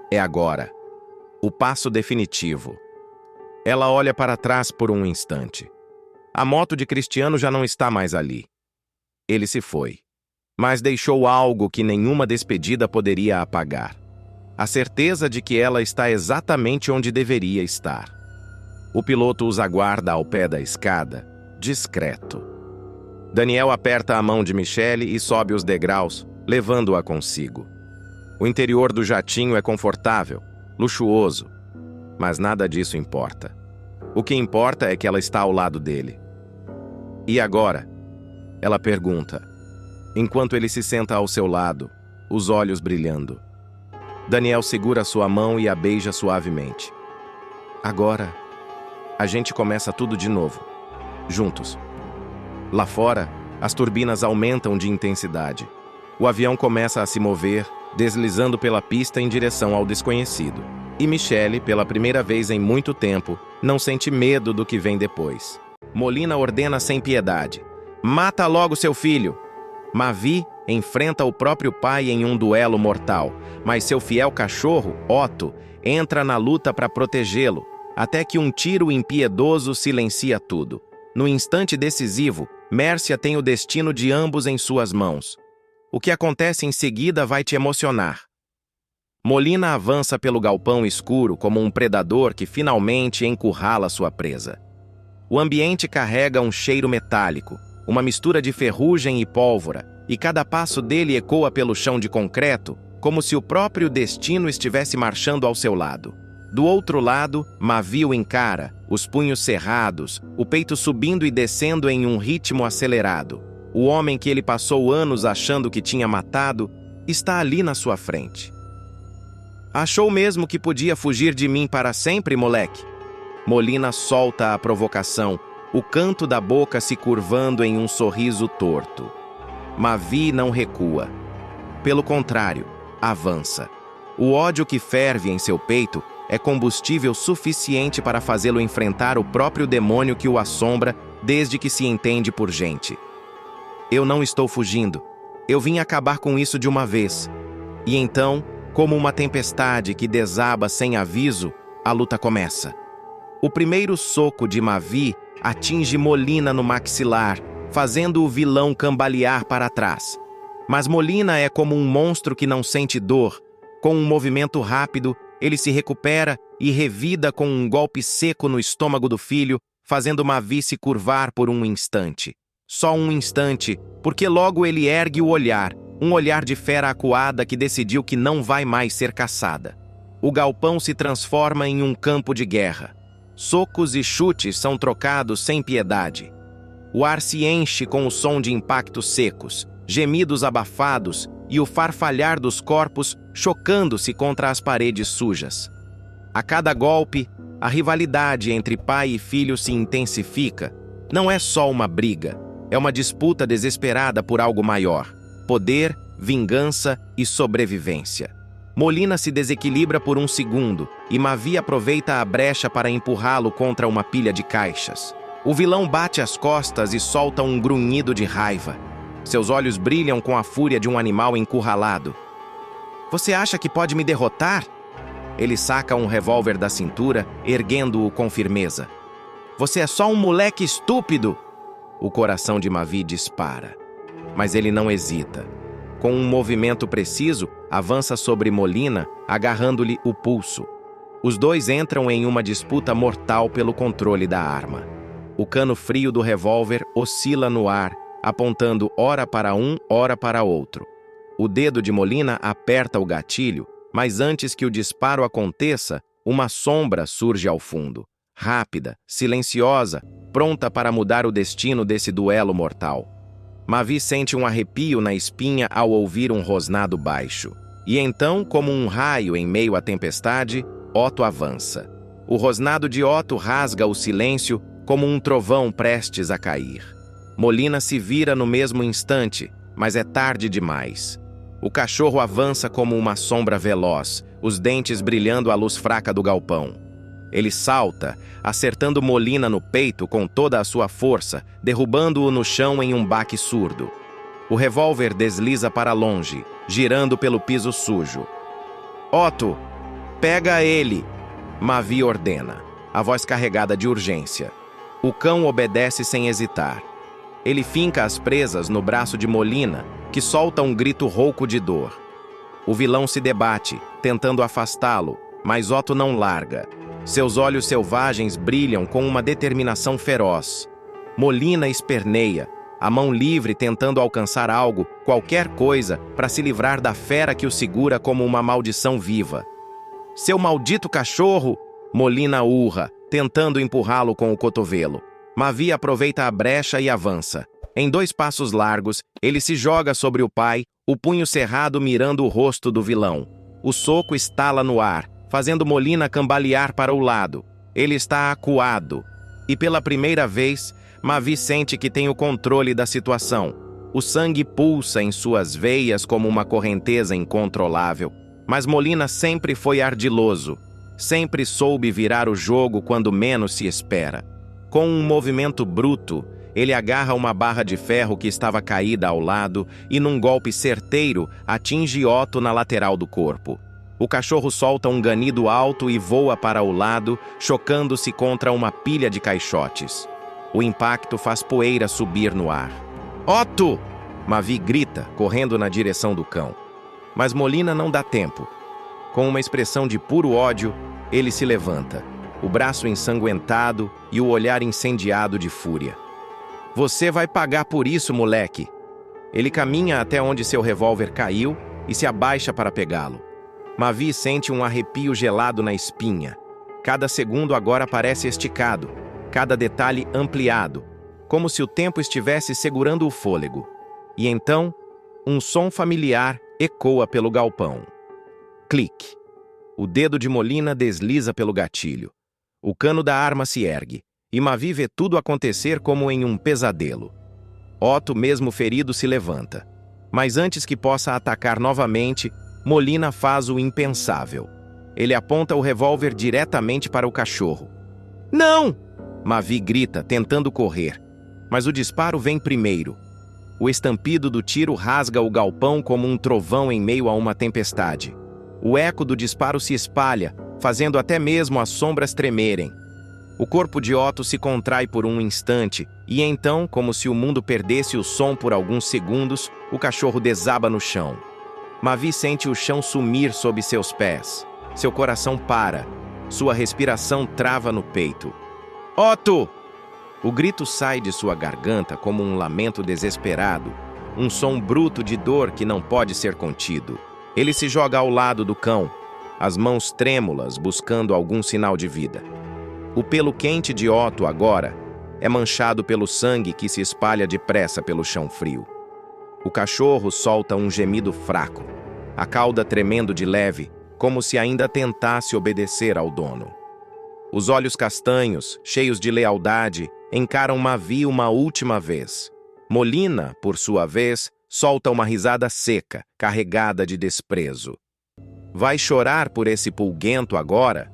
É agora. O passo definitivo. Ela olha para trás por um instante. A moto de Cristiano já não está mais ali. Ele se foi, mas deixou algo que nenhuma despedida poderia apagar. A certeza de que ela está exatamente onde deveria estar. O piloto os aguarda ao pé da escada, discreto. Daniel aperta a mão de Michelle e sobe os degraus, levando-a consigo. O interior do jatinho é confortável, luxuoso, mas nada disso importa. O que importa é que ela está ao lado dele. E agora? Ela pergunta, enquanto ele se senta ao seu lado, os olhos brilhando. Daniel segura sua mão e a beija suavemente. Agora, a gente começa tudo de novo, juntos. Lá fora, as turbinas aumentam de intensidade. O avião começa a se mover, deslizando pela pista em direção ao desconhecido. E Michelle, pela primeira vez em muito tempo, não sente medo do que vem depois. Molina ordena sem piedade. Mata logo seu filho. Mavi enfrenta o próprio pai em um duelo mortal, mas seu fiel cachorro, Otto, entra na luta para protegê-lo, até que um tiro impiedoso silencia tudo. No instante decisivo, Mércia tem o destino de ambos em suas mãos. O que acontece em seguida vai te emocionar. Molina avança pelo galpão escuro como um predador que finalmente encurrala sua presa. O ambiente carrega um cheiro metálico, uma mistura de ferrugem e pólvora, e cada passo dele ecoa pelo chão de concreto, como se o próprio destino estivesse marchando ao seu lado. Do outro lado, Mavi o encara, os punhos cerrados, o peito subindo e descendo em um ritmo acelerado. O homem que ele passou anos achando que tinha matado, está ali na sua frente. Achou mesmo que podia fugir de mim para sempre, moleque? Molina solta a provocação, o canto da boca se curvando em um sorriso torto. Mavi não recua. Pelo contrário, avança. O ódio que ferve em seu peito é combustível suficiente para fazê-lo enfrentar o próprio demônio que o assombra desde que se entende por gente. Eu não estou fugindo. Eu vim acabar com isso de uma vez. E então, como uma tempestade que desaba sem aviso, a luta começa. O primeiro soco de Mavi atinge Molina no maxilar, fazendo o vilão cambalear para trás. Mas Molina é como um monstro que não sente dor. Com um movimento rápido, ele se recupera e revida com um golpe seco no estômago do filho, fazendo Mavi se curvar por um instante. Só um instante, porque logo ele ergue o olhar, um olhar de fera acuada que decidiu que não vai mais ser caçada. O galpão se transforma em um campo de guerra. Socos e chutes são trocados sem piedade. O ar se enche com o som de impactos secos, gemidos abafados e o farfalhar dos corpos chocando-se contra as paredes sujas. A cada golpe, a rivalidade entre pai e filho se intensifica, Não é só uma briga, é uma disputa desesperada por algo maior: poder, vingança e sobrevivência. Molina se desequilibra por um segundo e Mavi aproveita a brecha para empurrá-lo contra uma pilha de caixas. O vilão bate as costas e solta um grunhido de raiva. Seus olhos brilham com a fúria de um animal encurralado. Você acha que pode me derrotar? Ele saca um revólver da cintura, erguendo-o com firmeza. Você é só um moleque estúpido! O coração de Mavi dispara. Mas ele não hesita. Com um movimento preciso, avança sobre Molina, agarrando-lhe o pulso. Os dois entram em uma disputa mortal pelo controle da arma. O cano frio do revólver oscila no ar, apontando ora para um, ora para outro. O dedo de Molina aperta o gatilho, mas antes que o disparo aconteça, uma sombra surge ao fundo. Rápida, silenciosa, pronta para mudar o destino desse duelo mortal. Mavi sente um arrepio na espinha ao ouvir um rosnado baixo. E então, como um raio em meio à tempestade, Otto avança. O rosnado de Otto rasga o silêncio como um trovão prestes a cair. Molina se vira no mesmo instante, mas é tarde demais. O cachorro avança como uma sombra veloz, os dentes brilhando à luz fraca do galpão. Ele salta, acertando Molina no peito com toda a sua força, derrubando-o no chão em um baque surdo. O revólver desliza para longe, girando pelo piso sujo. Otto, pega ele! Mavi ordena, a voz carregada de urgência. O cão obedece sem hesitar. Ele finca as presas no braço de Molina, que solta um grito rouco de dor. O vilão se debate, tentando afastá-lo, mas Otto não larga. Seus olhos selvagens brilham com uma determinação feroz. Molina esperneia, a mão livre tentando alcançar algo, qualquer coisa, para se livrar da fera que o segura como uma maldição viva. Seu maldito cachorro! Molina urra, tentando empurrá-lo com o cotovelo. Mavi aproveita a brecha e avança. Em 2 passos largos, ele se joga sobre o pai, o punho cerrado mirando o rosto do vilão. O soco estala no ar, fazendo Molina cambalear para o lado. Ele está acuado. E pela primeira vez, Mavi sente que tem o controle da situação. O sangue pulsa em suas veias como uma correnteza incontrolável. Mas Molina sempre foi ardiloso. Sempre soube virar o jogo quando menos se espera. Com um movimento bruto, ele agarra uma barra de ferro que estava caída ao lado e, num golpe certeiro, atinge Otto na lateral do corpo. O cachorro solta um ganido alto e voa para o lado, chocando-se contra uma pilha de caixotes. O impacto faz poeira subir no ar. Otto! Mavi grita, correndo na direção do cão. Mas Molina não dá tempo. Com uma expressão de puro ódio, ele se levanta, o braço ensanguentado e o olhar incendiado de fúria. Você vai pagar por isso, moleque! Ele caminha até onde seu revólver caiu e se abaixa para pegá-lo. Mavi sente um arrepio gelado na espinha. Cada segundo agora parece esticado, cada detalhe ampliado, como se o tempo estivesse segurando o fôlego. E então, um som familiar ecoa pelo galpão. Clique. O dedo de Molina desliza pelo gatilho. O cano da arma se ergue, e Mavi vê tudo acontecer como em um pesadelo. Otto, mesmo ferido, se levanta. Mas antes que possa atacar novamente, Molina faz o impensável. Ele aponta o revólver diretamente para o cachorro. Não! Mavi grita, tentando correr. Mas o disparo vem primeiro. O estampido do tiro rasga o galpão como um trovão em meio a uma tempestade. O eco do disparo se espalha, fazendo até mesmo as sombras tremerem. O corpo de Otto se contrai por um instante, e então, como se o mundo perdesse o som por alguns segundos, o cachorro desaba no chão. Mavi sente o chão sumir sob seus pés. Seu coração para. Sua respiração trava no peito. Otto! O grito sai de sua garganta como um lamento desesperado, um som bruto de dor que não pode ser contido. Ele se joga ao lado do cão, as mãos trêmulas buscando algum sinal de vida. O pelo quente de Otto agora é manchado pelo sangue que se espalha depressa pelo chão frio. O cachorro solta um gemido fraco, a cauda tremendo de leve, como se ainda tentasse obedecer ao dono. Os olhos castanhos, cheios de lealdade, encaram Mavi uma última vez. Molina, por sua vez, solta uma risada seca, carregada de desprezo. Vai chorar por esse pulguento agora?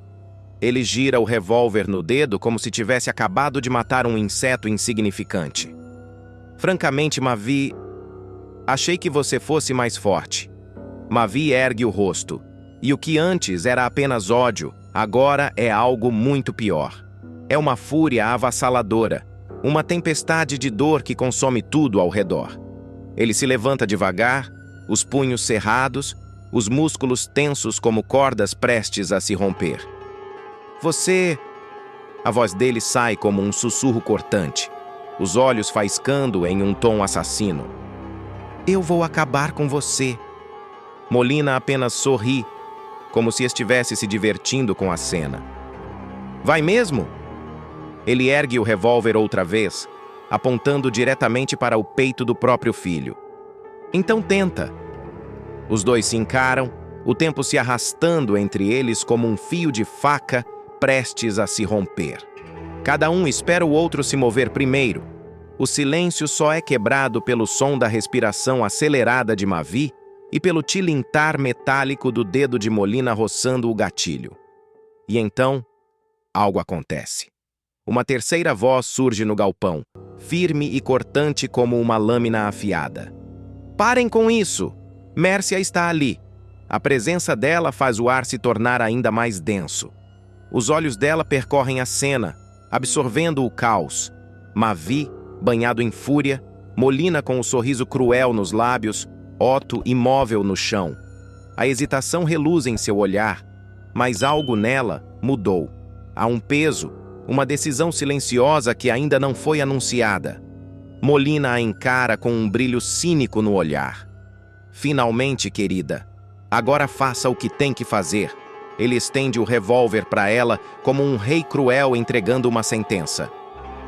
Ele gira o revólver no dedo como se tivesse acabado de matar um inseto insignificante. Francamente, Mavi, achei que você fosse mais forte. Mavi ergue o rosto. E o que antes era apenas ódio, agora é algo muito pior. É uma fúria avassaladora, uma tempestade de dor que consome tudo ao redor. Ele se levanta devagar, os punhos cerrados, os músculos tensos como cordas prestes a se romper. Você... A voz dele sai como um sussurro cortante, os olhos faiscando em um tom assassino. Eu vou acabar com você. Molina apenas sorri, como se estivesse se divertindo com a cena. Vai mesmo? Ele ergue o revólver outra vez, apontando diretamente para o peito do próprio filho. Então tenta. Os dois se encaram, o tempo se arrastando entre eles como um fio de faca prestes a se romper. Cada um espera o outro se mover primeiro. O silêncio só é quebrado pelo som da respiração acelerada de Mavi e pelo tilintar metálico do dedo de Molina roçando o gatilho. E então, algo acontece. Uma terceira voz surge no galpão, firme e cortante como uma lâmina afiada. Parem com isso! Mércia está ali. A presença dela faz o ar se tornar ainda mais denso. Os olhos dela percorrem a cena, absorvendo o caos. Mavi, banhado em fúria, Molina com um sorriso cruel nos lábios, Otto imóvel no chão. A hesitação reluz em seu olhar, mas algo nela mudou. Há um peso, uma decisão silenciosa que ainda não foi anunciada. Molina a encara com um brilho cínico no olhar. Finalmente, querida, agora faça o que tem que fazer. Ele estende o revólver para ela como um rei cruel entregando uma sentença.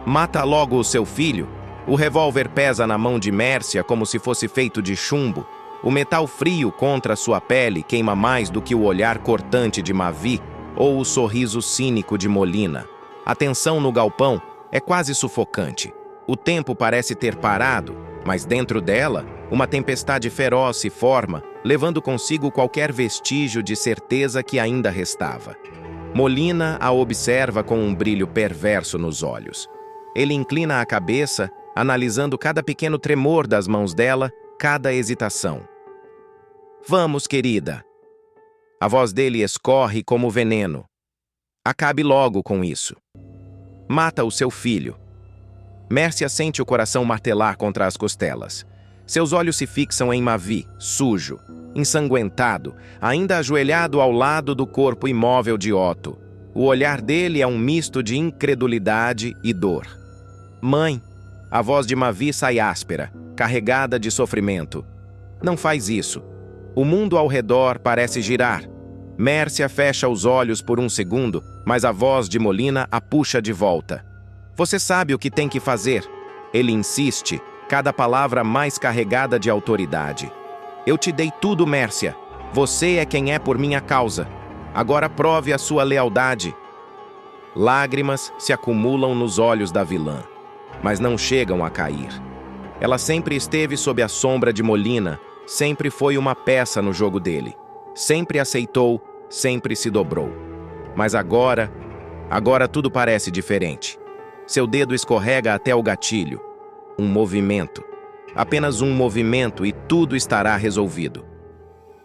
Mata logo o seu filho. O revólver pesa na mão de Mércia como se fosse feito de chumbo. O metal frio contra sua pele queima mais do que o olhar cortante de Mavi ou o sorriso cínico de Molina. A tensão no galpão é quase sufocante. O tempo parece ter parado, mas dentro dela, uma tempestade feroz se forma, levando consigo qualquer vestígio de certeza que ainda restava. Molina a observa com um brilho perverso nos olhos. Ele inclina a cabeça, analisando cada pequeno tremor das mãos dela, cada hesitação. Vamos, querida. A voz dele escorre como veneno. Acabe logo com isso. Mata o seu filho. Mércia sente o coração martelar contra as costelas. Seus olhos se fixam em Mavi, sujo, ensanguentado, ainda ajoelhado ao lado do corpo imóvel de Otto. O olhar dele é um misto de incredulidade e dor. Mãe, a voz de Mavi sai áspera, carregada de sofrimento. Não faz isso. O mundo ao redor parece girar. Mércia fecha os olhos por um segundo, mas a voz de Molina a puxa de volta. Você sabe o que tem que fazer. Ele insiste, cada palavra mais carregada de autoridade. Eu te dei tudo, Mércia. Você é quem é por minha causa. Agora prove a sua lealdade. Lágrimas se acumulam nos olhos da vilã, mas não chegam a cair. Ela sempre esteve sob a sombra de Molina, sempre foi uma peça no jogo dele. Sempre aceitou, sempre se dobrou. Mas agora tudo parece diferente. Seu dedo escorrega até o gatilho. Um movimento. Apenas um movimento e tudo estará resolvido.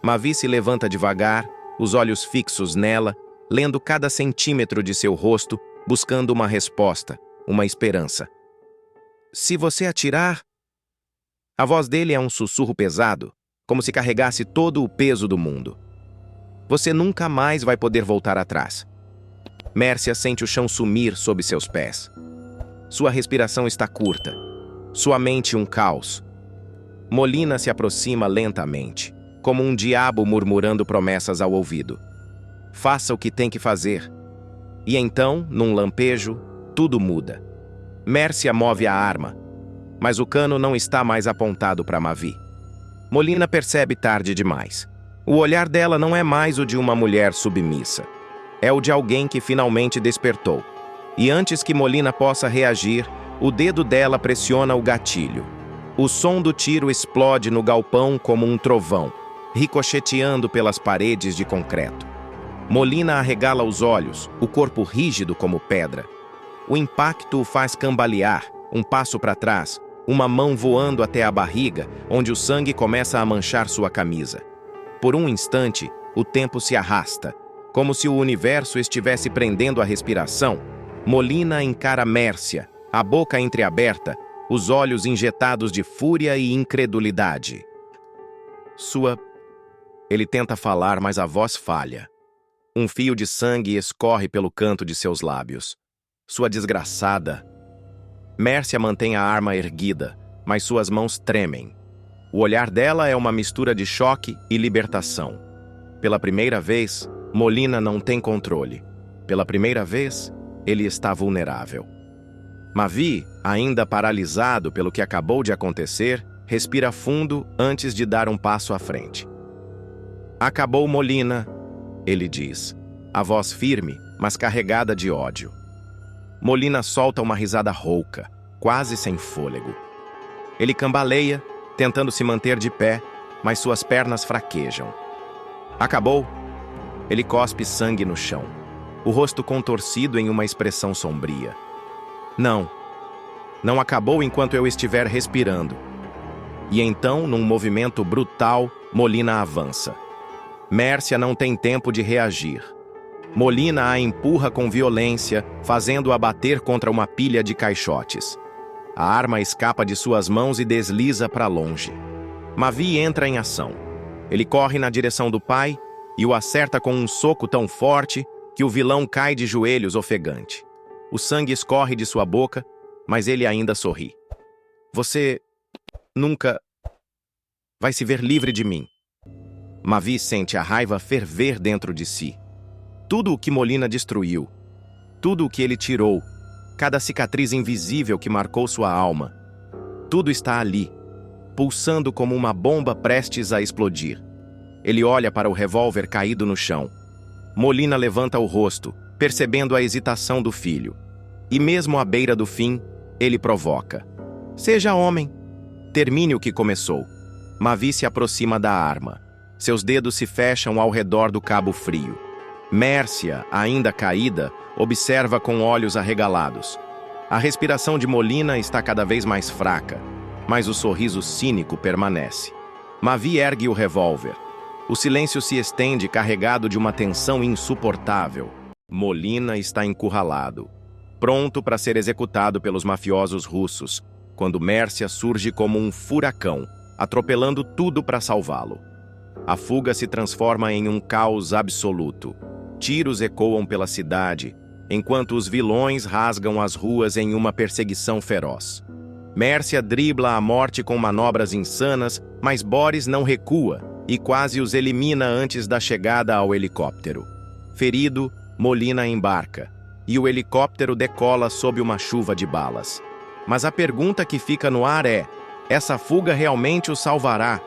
Mavi se levanta devagar, os olhos fixos nela, lendo cada centímetro de seu rosto, buscando uma resposta, uma esperança. Se você atirar... A voz dele é um sussurro pesado, como se carregasse todo o peso do mundo. Você nunca mais vai poder voltar atrás. Mércia sente o chão sumir sob seus pés. Sua respiração está curta. Sua mente um caos. Molina se aproxima lentamente, como um diabo murmurando promessas ao ouvido. Faça o que tem que fazer. E então, num lampejo, tudo muda. Mércia move a arma, mas o cano não está mais apontado para Mavi. Molina percebe tarde demais. O olhar dela não é mais o de uma mulher submissa. É o de alguém que finalmente despertou. E antes que Molina possa reagir, o dedo dela pressiona o gatilho. O som do tiro explode no galpão como um trovão, ricocheteando pelas paredes de concreto. Molina arregala os olhos, o corpo rígido como pedra. O impacto o faz cambalear, um passo para trás, uma mão voando até a barriga, onde o sangue começa a manchar sua camisa. Por um instante, o tempo se arrasta, como se o universo estivesse prendendo a respiração. Molina encara Mércia, a boca entreaberta, os olhos injetados de fúria e incredulidade. Ele tenta falar, mas a voz falha. Um fio de sangue escorre pelo canto de seus lábios. Sua desgraçada. Mércia mantém a arma erguida, mas suas mãos tremem. O olhar dela é uma mistura de choque e libertação. Pela primeira vez, Molina não tem controle. Pela primeira vez, ele está vulnerável. Mavi, ainda paralisado pelo que acabou de acontecer, respira fundo antes de dar um passo à frente. Acabou, Molina, ele diz, a voz firme, mas carregada de ódio. Molina solta uma risada rouca, quase sem fôlego. Ele cambaleia, tentando se manter de pé, mas suas pernas fraquejam. Acabou. Ele cospe sangue no chão, o rosto contorcido em uma expressão sombria. Não acabou enquanto eu estiver respirando. E então, num movimento brutal, Molina avança. Mércia não tem tempo de reagir. Molina a empurra com violência, fazendo-a bater contra uma pilha de caixotes. A arma escapa de suas mãos e desliza para longe. Mavi entra em ação. Ele corre na direção do pai e o acerta com um soco tão forte que o vilão cai de joelhos ofegante. O sangue escorre de sua boca, mas ele ainda sorri. Você nunca vai se ver livre de mim. Mavi sente a raiva ferver dentro de si. Tudo o que Molina destruiu, tudo o que ele tirou, cada cicatriz invisível que marcou sua alma, tudo está ali, pulsando como uma bomba prestes a explodir. Ele olha para o revólver caído no chão. Molina levanta o rosto, percebendo a hesitação do filho. E mesmo à beira do fim, ele provoca. Seja homem. Termine o que começou. Mavi se aproxima da arma. Seus dedos se fecham ao redor do cabo frio. Mércia, ainda caída, observa com olhos arregalados. A respiração de Molina está cada vez mais fraca, mas o sorriso cínico permanece. Mavi ergue o revólver. O silêncio se estende carregado de uma tensão insuportável. Molina está encurralado, pronto para ser executado pelos mafiosos russos, quando Mércia surge como um furacão, atropelando tudo para salvá-lo. A fuga se transforma em um caos absoluto. Tiros ecoam pela cidade, enquanto os vilões rasgam as ruas em uma perseguição feroz. Mércia dribla a morte com manobras insanas, mas Boris não recua e quase os elimina antes da chegada ao helicóptero. Ferido, Molina embarca, e o helicóptero decola sob uma chuva de balas. Mas a pergunta que fica no ar é: essa fuga realmente o salvará?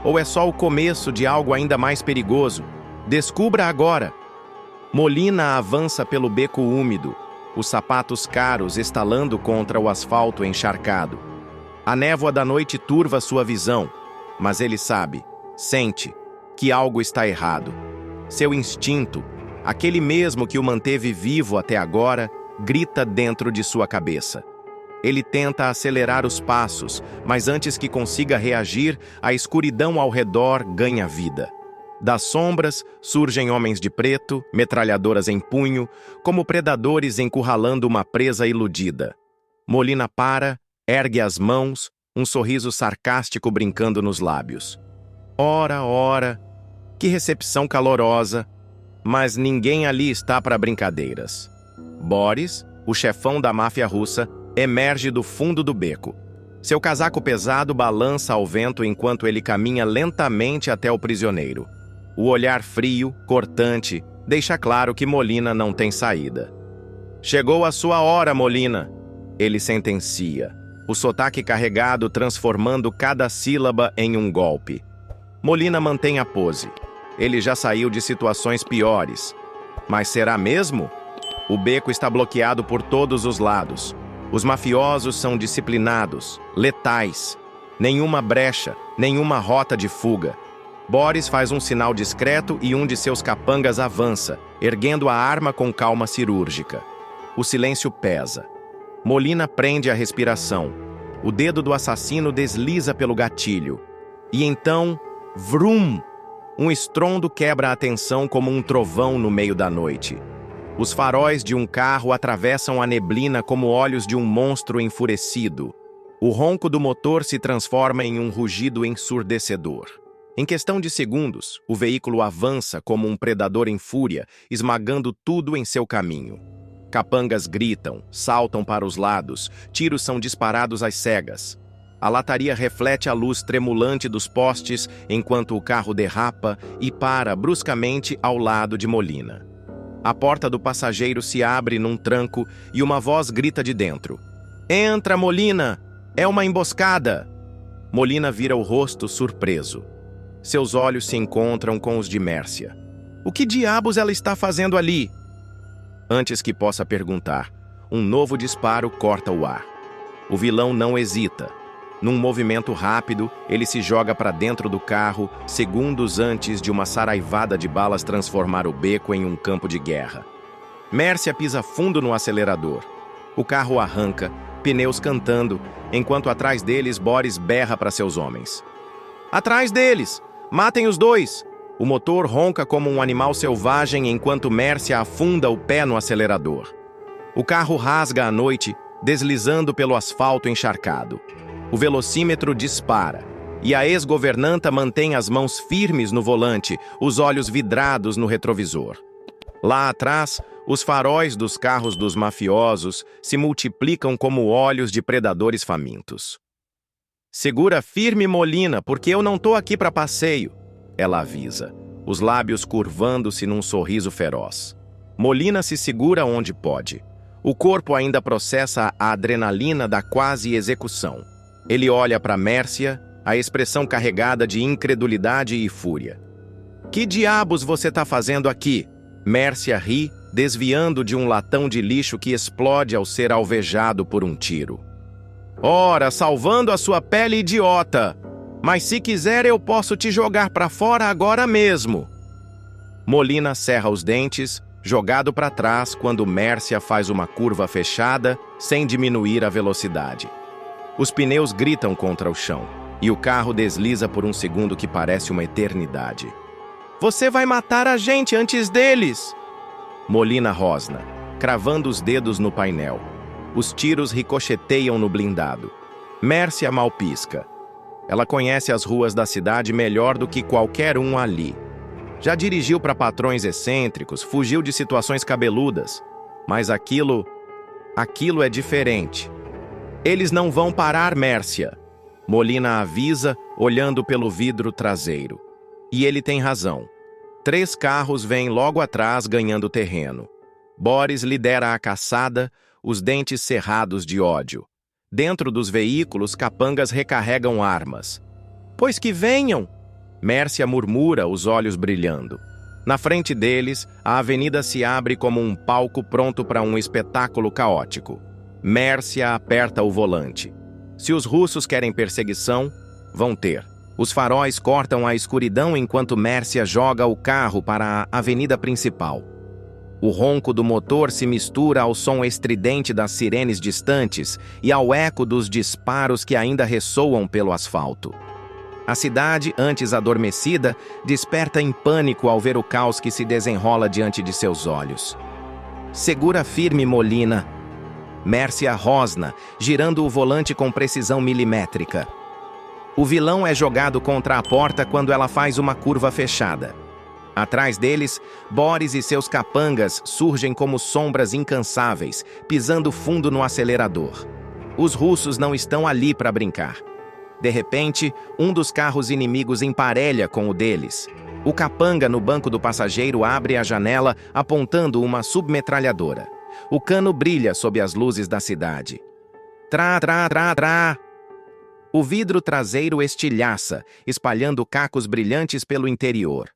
Ou é só o começo de algo ainda mais perigoso? Descubra agora! Molina avança pelo beco úmido, os sapatos caros estalando contra o asfalto encharcado. A névoa da noite turva sua visão, mas ele sabe, sente, que algo está errado. Seu instinto, aquele mesmo que o manteve vivo até agora, grita dentro de sua cabeça. Ele tenta acelerar os passos, mas antes que consiga reagir, a escuridão ao redor ganha vida. Das sombras surgem homens de preto, metralhadoras em punho, como predadores encurralando uma presa iludida. Molina para, ergue as mãos, um sorriso sarcástico brincando nos lábios. Ora, que recepção calorosa! Mas ninguém ali está para brincadeiras. Boris, o chefão da máfia russa, emerge do fundo do beco. Seu casaco pesado balança ao vento enquanto ele caminha lentamente até o prisioneiro. O olhar frio, cortante, deixa claro que Molina não tem saída. Chegou a sua hora, Molina, ele sentencia, o sotaque carregado transformando cada sílaba em um golpe. Molina mantém a pose. Ele já saiu de situações piores. Mas será mesmo? O beco está bloqueado por todos os lados. Os mafiosos são disciplinados, letais. Nenhuma brecha, nenhuma rota de fuga. Boris faz um sinal discreto e um de seus capangas avança, erguendo a arma com calma cirúrgica. O silêncio pesa. Molina prende a respiração. O dedo do assassino desliza pelo gatilho. E então, vrum! Um estrondo quebra a tensão como um trovão no meio da noite. Os faróis de um carro atravessam a neblina como olhos de um monstro enfurecido. O ronco do motor se transforma em um rugido ensurdecedor. Em questão de segundos, o veículo avança como um predador em fúria, esmagando tudo em seu caminho. Capangas gritam, saltam para os lados, tiros são disparados às cegas. A lataria reflete a luz tremulante dos postes enquanto o carro derrapa e para bruscamente ao lado de Molina. A porta do passageiro se abre num tranco e uma voz grita de dentro. "Entra, Molina! É uma emboscada!" Molina vira o rosto surpreso. Seus olhos se encontram com os de Mércia. "O que diabos ela está fazendo ali?" Antes que possa perguntar, um novo disparo corta o ar. O vilão não hesita. Num movimento rápido, ele se joga para dentro do carro, segundos antes de uma saraivada de balas transformar o beco em um campo de guerra. Mércia pisa fundo no acelerador. O carro arranca, pneus cantando, enquanto atrás deles Boris berra para seus homens. "Atrás deles! Matem os dois!" O motor ronca como um animal selvagem enquanto Mércia afunda o pé no acelerador. O carro rasga à noite, deslizando pelo asfalto encharcado. O velocímetro dispara, e a ex-governanta mantém as mãos firmes no volante, os olhos vidrados no retrovisor. Lá atrás, os faróis dos carros dos mafiosos se multiplicam como olhos de predadores famintos. "Segura firme, Molina, porque eu não tô aqui para passeio", ela avisa, os lábios curvando-se num sorriso feroz. Molina se segura onde pode. O corpo ainda processa a adrenalina da quase execução. Ele olha para Mércia, a expressão carregada de incredulidade e fúria. "Que diabos você tá fazendo aqui?" Mércia ri, desviando de um latão de lixo que explode ao ser alvejado por um tiro. "Ora, salvando a sua pele, idiota! Mas se quiser eu posso te jogar para fora agora mesmo." Molina cerra os dentes, jogado para trás quando Mércia faz uma curva fechada, sem diminuir a velocidade. Os pneus gritam contra o chão, e o carro desliza por um segundo que parece uma eternidade. "Você vai matar a gente antes deles!" Molina rosna, cravando os dedos no painel. Os tiros ricocheteiam no blindado. Mércia mal pisca. Ela conhece as ruas da cidade melhor do que qualquer um ali. Já dirigiu para patrões excêntricos, fugiu de situações cabeludas. Mas aquilo é diferente. "Eles não vão parar, Mércia", Molina avisa, olhando pelo vidro traseiro. E ele tem razão. 3 carros vêm logo atrás ganhando terreno. Boris lidera a caçada, os dentes cerrados de ódio. Dentro dos veículos, capangas recarregam armas. "Pois que venham!" Mércia murmura, os olhos brilhando. Na frente deles, a avenida se abre como um palco pronto para um espetáculo caótico. Mércia aperta o volante. Se os russos querem perseguição, vão ter. Os faróis cortam a escuridão enquanto Mércia joga o carro para a avenida principal. O ronco do motor se mistura ao som estridente das sirenes distantes e ao eco dos disparos que ainda ressoam pelo asfalto. A cidade, antes adormecida, desperta em pânico ao ver o caos que se desenrola diante de seus olhos. "Segura firme, Molina." Mércia rosna, girando o volante com precisão milimétrica. O vilão é jogado contra a porta quando ela faz uma curva fechada. Atrás deles, Boris e seus capangas surgem como sombras incansáveis, pisando fundo no acelerador. Os russos não estão ali para brincar. De repente, um dos carros inimigos emparelha com o deles. O capanga no banco do passageiro abre a janela, apontando uma submetralhadora. O cano brilha sob as luzes da cidade. Trá, trá, trá, trá. O vidro traseiro estilhaça, espalhando cacos brilhantes pelo interior.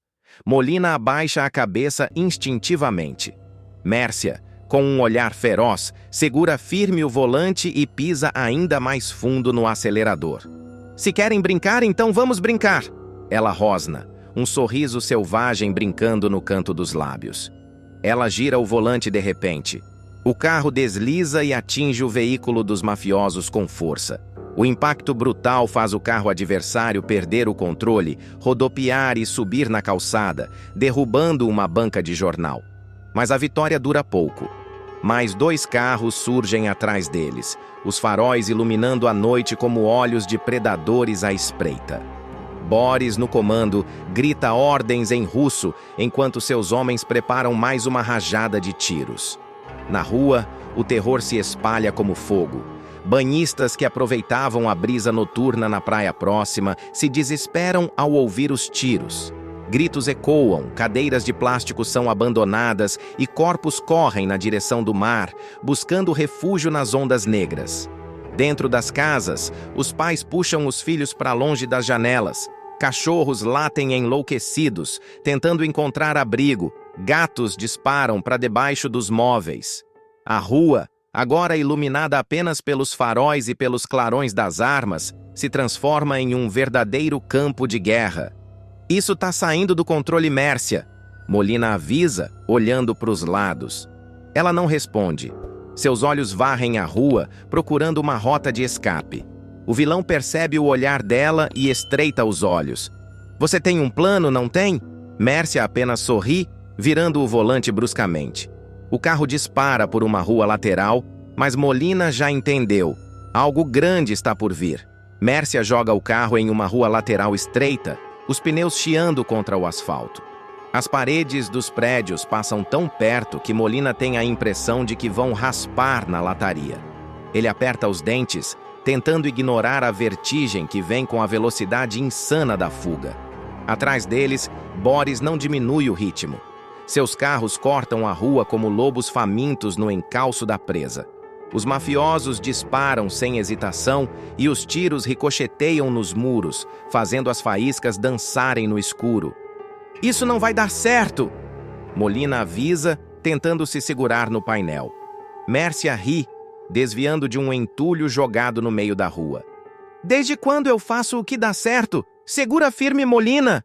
Molina abaixa a cabeça instintivamente. Mércia, Com um olhar feroz, segura firme o volante e pisa ainda mais fundo no acelerador. Se querem brincar, então vamos brincar! Ela rosna, um sorriso selvagem brincando no canto dos lábios. Ela gira o volante de repente. O carro desliza e atinge o veículo dos mafiosos com força. O impacto brutal faz o carro adversário perder o controle, rodopiar e subir na calçada, derrubando uma banca de jornal. Mas a vitória dura pouco. Mais 2 carros surgem atrás deles, os faróis iluminando a noite como olhos de predadores à espreita. Boris, no comando, grita ordens em russo, enquanto seus homens preparam mais uma rajada de tiros. Na rua, o terror se espalha como fogo. Banhistas que aproveitavam a brisa noturna na praia próxima se desesperam ao ouvir os tiros. Gritos ecoam, cadeiras de plástico são abandonadas e corpos correm na direção do mar, buscando refúgio nas ondas negras. Dentro das casas, os pais puxam os filhos para longe das janelas. Cachorros latem enlouquecidos, tentando encontrar abrigo. Gatos disparam para debaixo dos móveis. A rua, agora iluminada apenas pelos faróis e pelos clarões das armas, se transforma em um verdadeiro campo de guerra. Isso tá saindo do controle, Mércia. Molina avisa, olhando para os lados. Ela não responde. Seus olhos varrem a rua, procurando uma rota de escape. O vilão percebe o olhar dela e estreita os olhos. Você tem um plano, não tem? Mércia apenas sorri, virando o volante bruscamente. O carro dispara por uma rua lateral, mas Molina já entendeu. Algo grande está por vir. Mércia joga o carro em uma rua lateral estreita, os pneus chiando contra o asfalto. As paredes dos prédios passam tão perto que Molina tem a impressão de que vão raspar na lataria. Ele aperta os dentes, tentando ignorar a vertigem que vem com a velocidade insana da fuga. Atrás deles, Boris não diminui o ritmo. Seus carros cortam a rua como lobos famintos no encalço da presa. Os mafiosos disparam sem hesitação e os tiros ricocheteiam nos muros, fazendo as faíscas dançarem no escuro. Isso não vai dar certo! Molina avisa, tentando se segurar no painel. Mércia ri, desviando de um entulho jogado no meio da rua. Desde quando eu faço o que dá certo? Segura firme, Molina!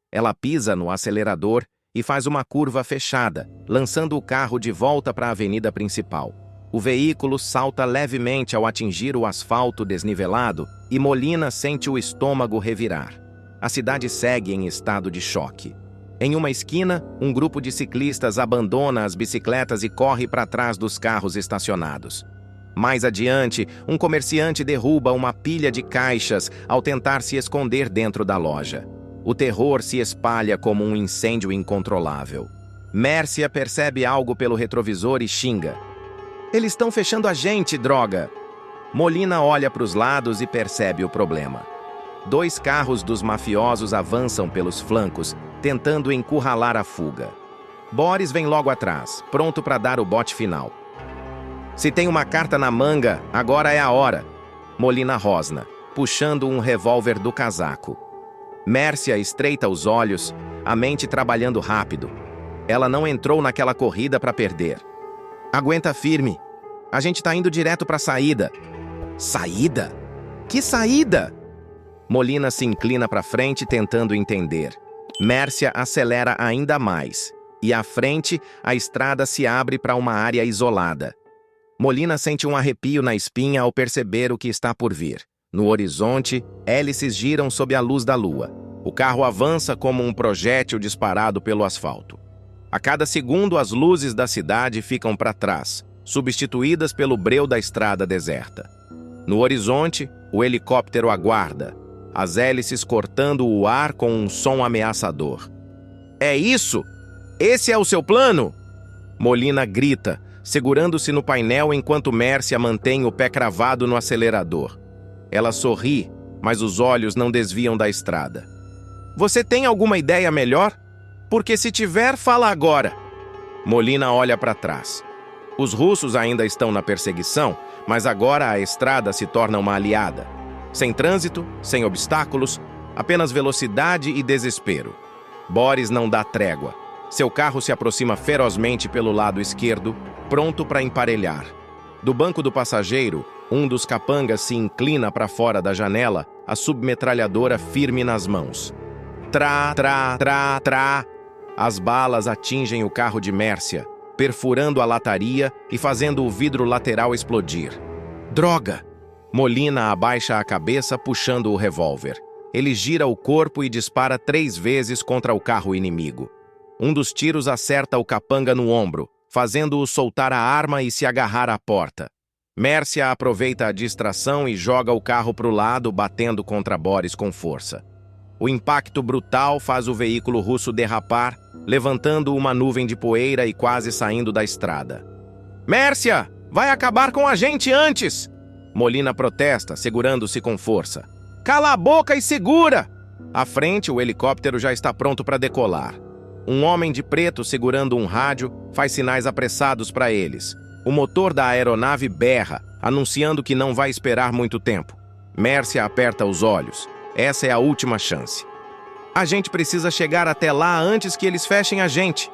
Ela pisa no acelerador e faz uma curva fechada, lançando o carro de volta para a avenida principal. O veículo salta levemente ao atingir o asfalto desnivelado e Molina sente o estômago revirar. A cidade segue em estado de choque. Em uma esquina, um grupo de ciclistas abandona as bicicletas e corre para trás dos carros estacionados. Mais adiante, um comerciante derruba uma pilha de caixas ao tentar se esconder dentro da loja. O terror se espalha como um incêndio incontrolável. Mércia percebe algo pelo retrovisor e xinga. Eles estão fechando a gente, droga! Molina olha para os lados e percebe o problema. 2 carros dos mafiosos avançam pelos flancos, tentando encurralar a fuga. Boris vem logo atrás, pronto para dar o bote final. Se tem uma carta na manga, agora é a hora. Molina rosna, puxando um revólver do casaco. Mércia estreita os olhos, a mente trabalhando rápido. Ela não entrou naquela corrida para perder. Aguenta firme. A gente tá indo direto para a saída. Saída? Que saída? Molina se inclina para frente tentando entender. Mércia acelera ainda mais. E à frente, a estrada se abre para uma área isolada. Molina sente um arrepio na espinha ao perceber o que está por vir. No horizonte, hélices giram sob a luz da lua. O carro avança como um projétil disparado pelo asfalto. A cada segundo, as luzes da cidade ficam para trás, substituídas pelo breu da estrada deserta. No horizonte, o helicóptero aguarda, as hélices cortando o ar com um som ameaçador. É isso? Esse é o seu plano? Molina grita, segurando-se no painel enquanto Mércia mantém o pé cravado no acelerador. Ela sorri, mas os olhos não desviam da estrada. Você tem alguma ideia melhor? Porque se tiver, fala agora. Molina olha para trás. Os russos ainda estão na perseguição, mas agora a estrada se torna uma aliada. Sem trânsito, sem obstáculos, apenas velocidade e desespero. Boris não dá trégua. Seu carro se aproxima ferozmente pelo lado esquerdo, pronto para emparelhar. Do banco do passageiro, um dos capangas se inclina para fora da janela, a submetralhadora firme nas mãos. Trá, trá, trá, trá. As balas atingem o carro de Mércia, perfurando a lataria e fazendo o vidro lateral explodir. Droga! Molina abaixa a cabeça puxando o revólver. Ele gira o corpo e dispara 3 vezes contra o carro inimigo. Um dos tiros acerta o capanga no ombro, fazendo-o soltar a arma e se agarrar à porta. Mércia aproveita a distração e joga o carro para o lado, batendo contra Boris com força. O impacto brutal faz o veículo russo derrapar, levantando uma nuvem de poeira e quase saindo da estrada. Mércia, vai acabar com a gente antes! Molina protesta, segurando-se com força. Cala a boca e segura! À frente, o helicóptero já está pronto para decolar. Um homem de preto segurando um rádio faz sinais apressados para eles. O motor da aeronave berra, anunciando que não vai esperar muito tempo. Mércia aperta os olhos. Essa é a última chance. A gente precisa chegar até lá antes que eles fechem a gente.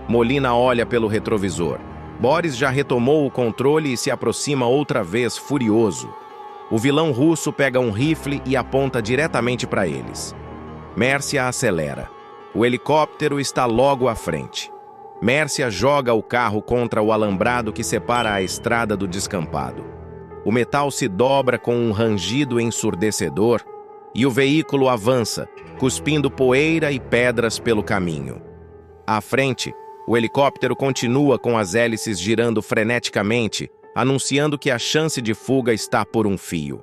Molina olha pelo retrovisor. Boris já retomou o controle e se aproxima outra vez, furioso. O vilão russo pega um rifle e aponta diretamente para eles. Mércia acelera. O helicóptero está logo à frente. Mércia joga o carro contra o alambrado que separa a estrada do descampado. O metal se dobra com um rangido ensurdecedor e o veículo avança, cuspindo poeira e pedras pelo caminho. À frente, o helicóptero continua com as hélices girando freneticamente, anunciando que a chance de fuga está por um fio.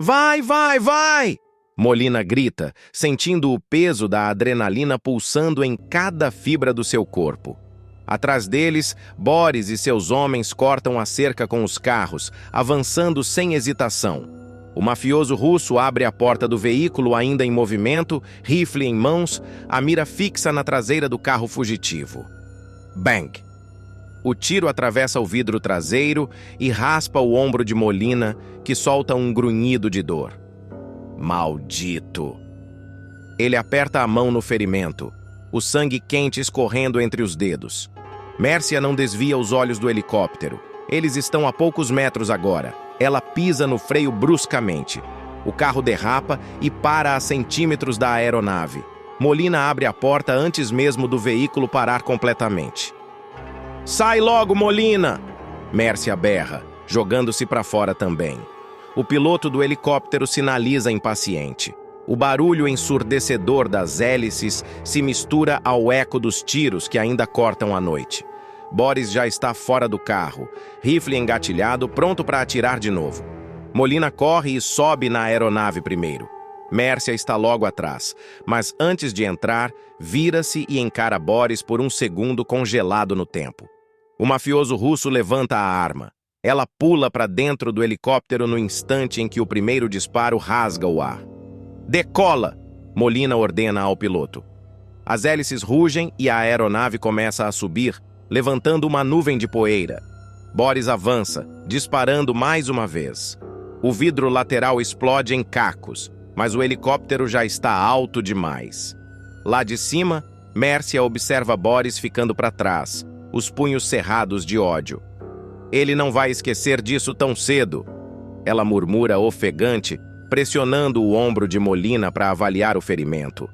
Vai, vai, vai! Molina grita, sentindo o peso da adrenalina pulsando em cada fibra do seu corpo. Atrás deles, Boris e seus homens cortam a cerca com os carros, avançando sem hesitação. O mafioso russo abre a porta do veículo ainda em movimento, rifle em mãos, a mira fixa na traseira do carro fugitivo. Bang! O tiro atravessa o vidro traseiro e raspa o ombro de Molina, que solta um grunhido de dor. Maldito! Ele aperta a mão no ferimento, o sangue quente escorrendo entre os dedos. Mércia não desvia os olhos do helicóptero. Eles estão a poucos metros agora. Ela pisa no freio bruscamente. O carro derrapa e para a centímetros da aeronave. Molina abre a porta antes mesmo do veículo parar completamente. Sai logo, Molina! Mércia berra, jogando-se para fora também. O piloto do helicóptero sinaliza impaciente. O barulho ensurdecedor das hélices se mistura ao eco dos tiros que ainda cortam a noite. Boris já está fora do carro, rifle engatilhado, pronto para atirar de novo. Molina corre e sobe na aeronave primeiro. Mércia está logo atrás, mas antes de entrar, vira-se e encara Boris por um segundo congelado no tempo. O mafioso russo levanta a arma. Ela pula para dentro do helicóptero no instante em que o primeiro disparo rasga o ar. Decola! Molina ordena ao piloto. As hélices rugem e a aeronave começa a subir, levantando uma nuvem de poeira. Boris avança, disparando mais uma vez. O vidro lateral explode em cacos, mas o helicóptero já está alto demais. Lá de cima, Mércia observa Boris ficando para trás, os punhos cerrados de ódio. Ele não vai esquecer disso tão cedo. Ela murmura ofegante, pressionando o ombro de Molina para avaliar o ferimento.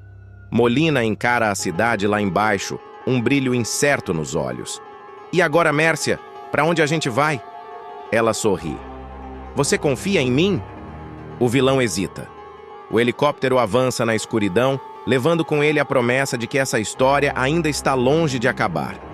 Molina encara a cidade lá embaixo, um brilho incerto nos olhos. E agora, Mércia, para onde a gente vai? Ela sorri. Você confia em mim? O vilão hesita. O helicóptero avança na escuridão, levando com ele a promessa de que essa história ainda está longe de acabar.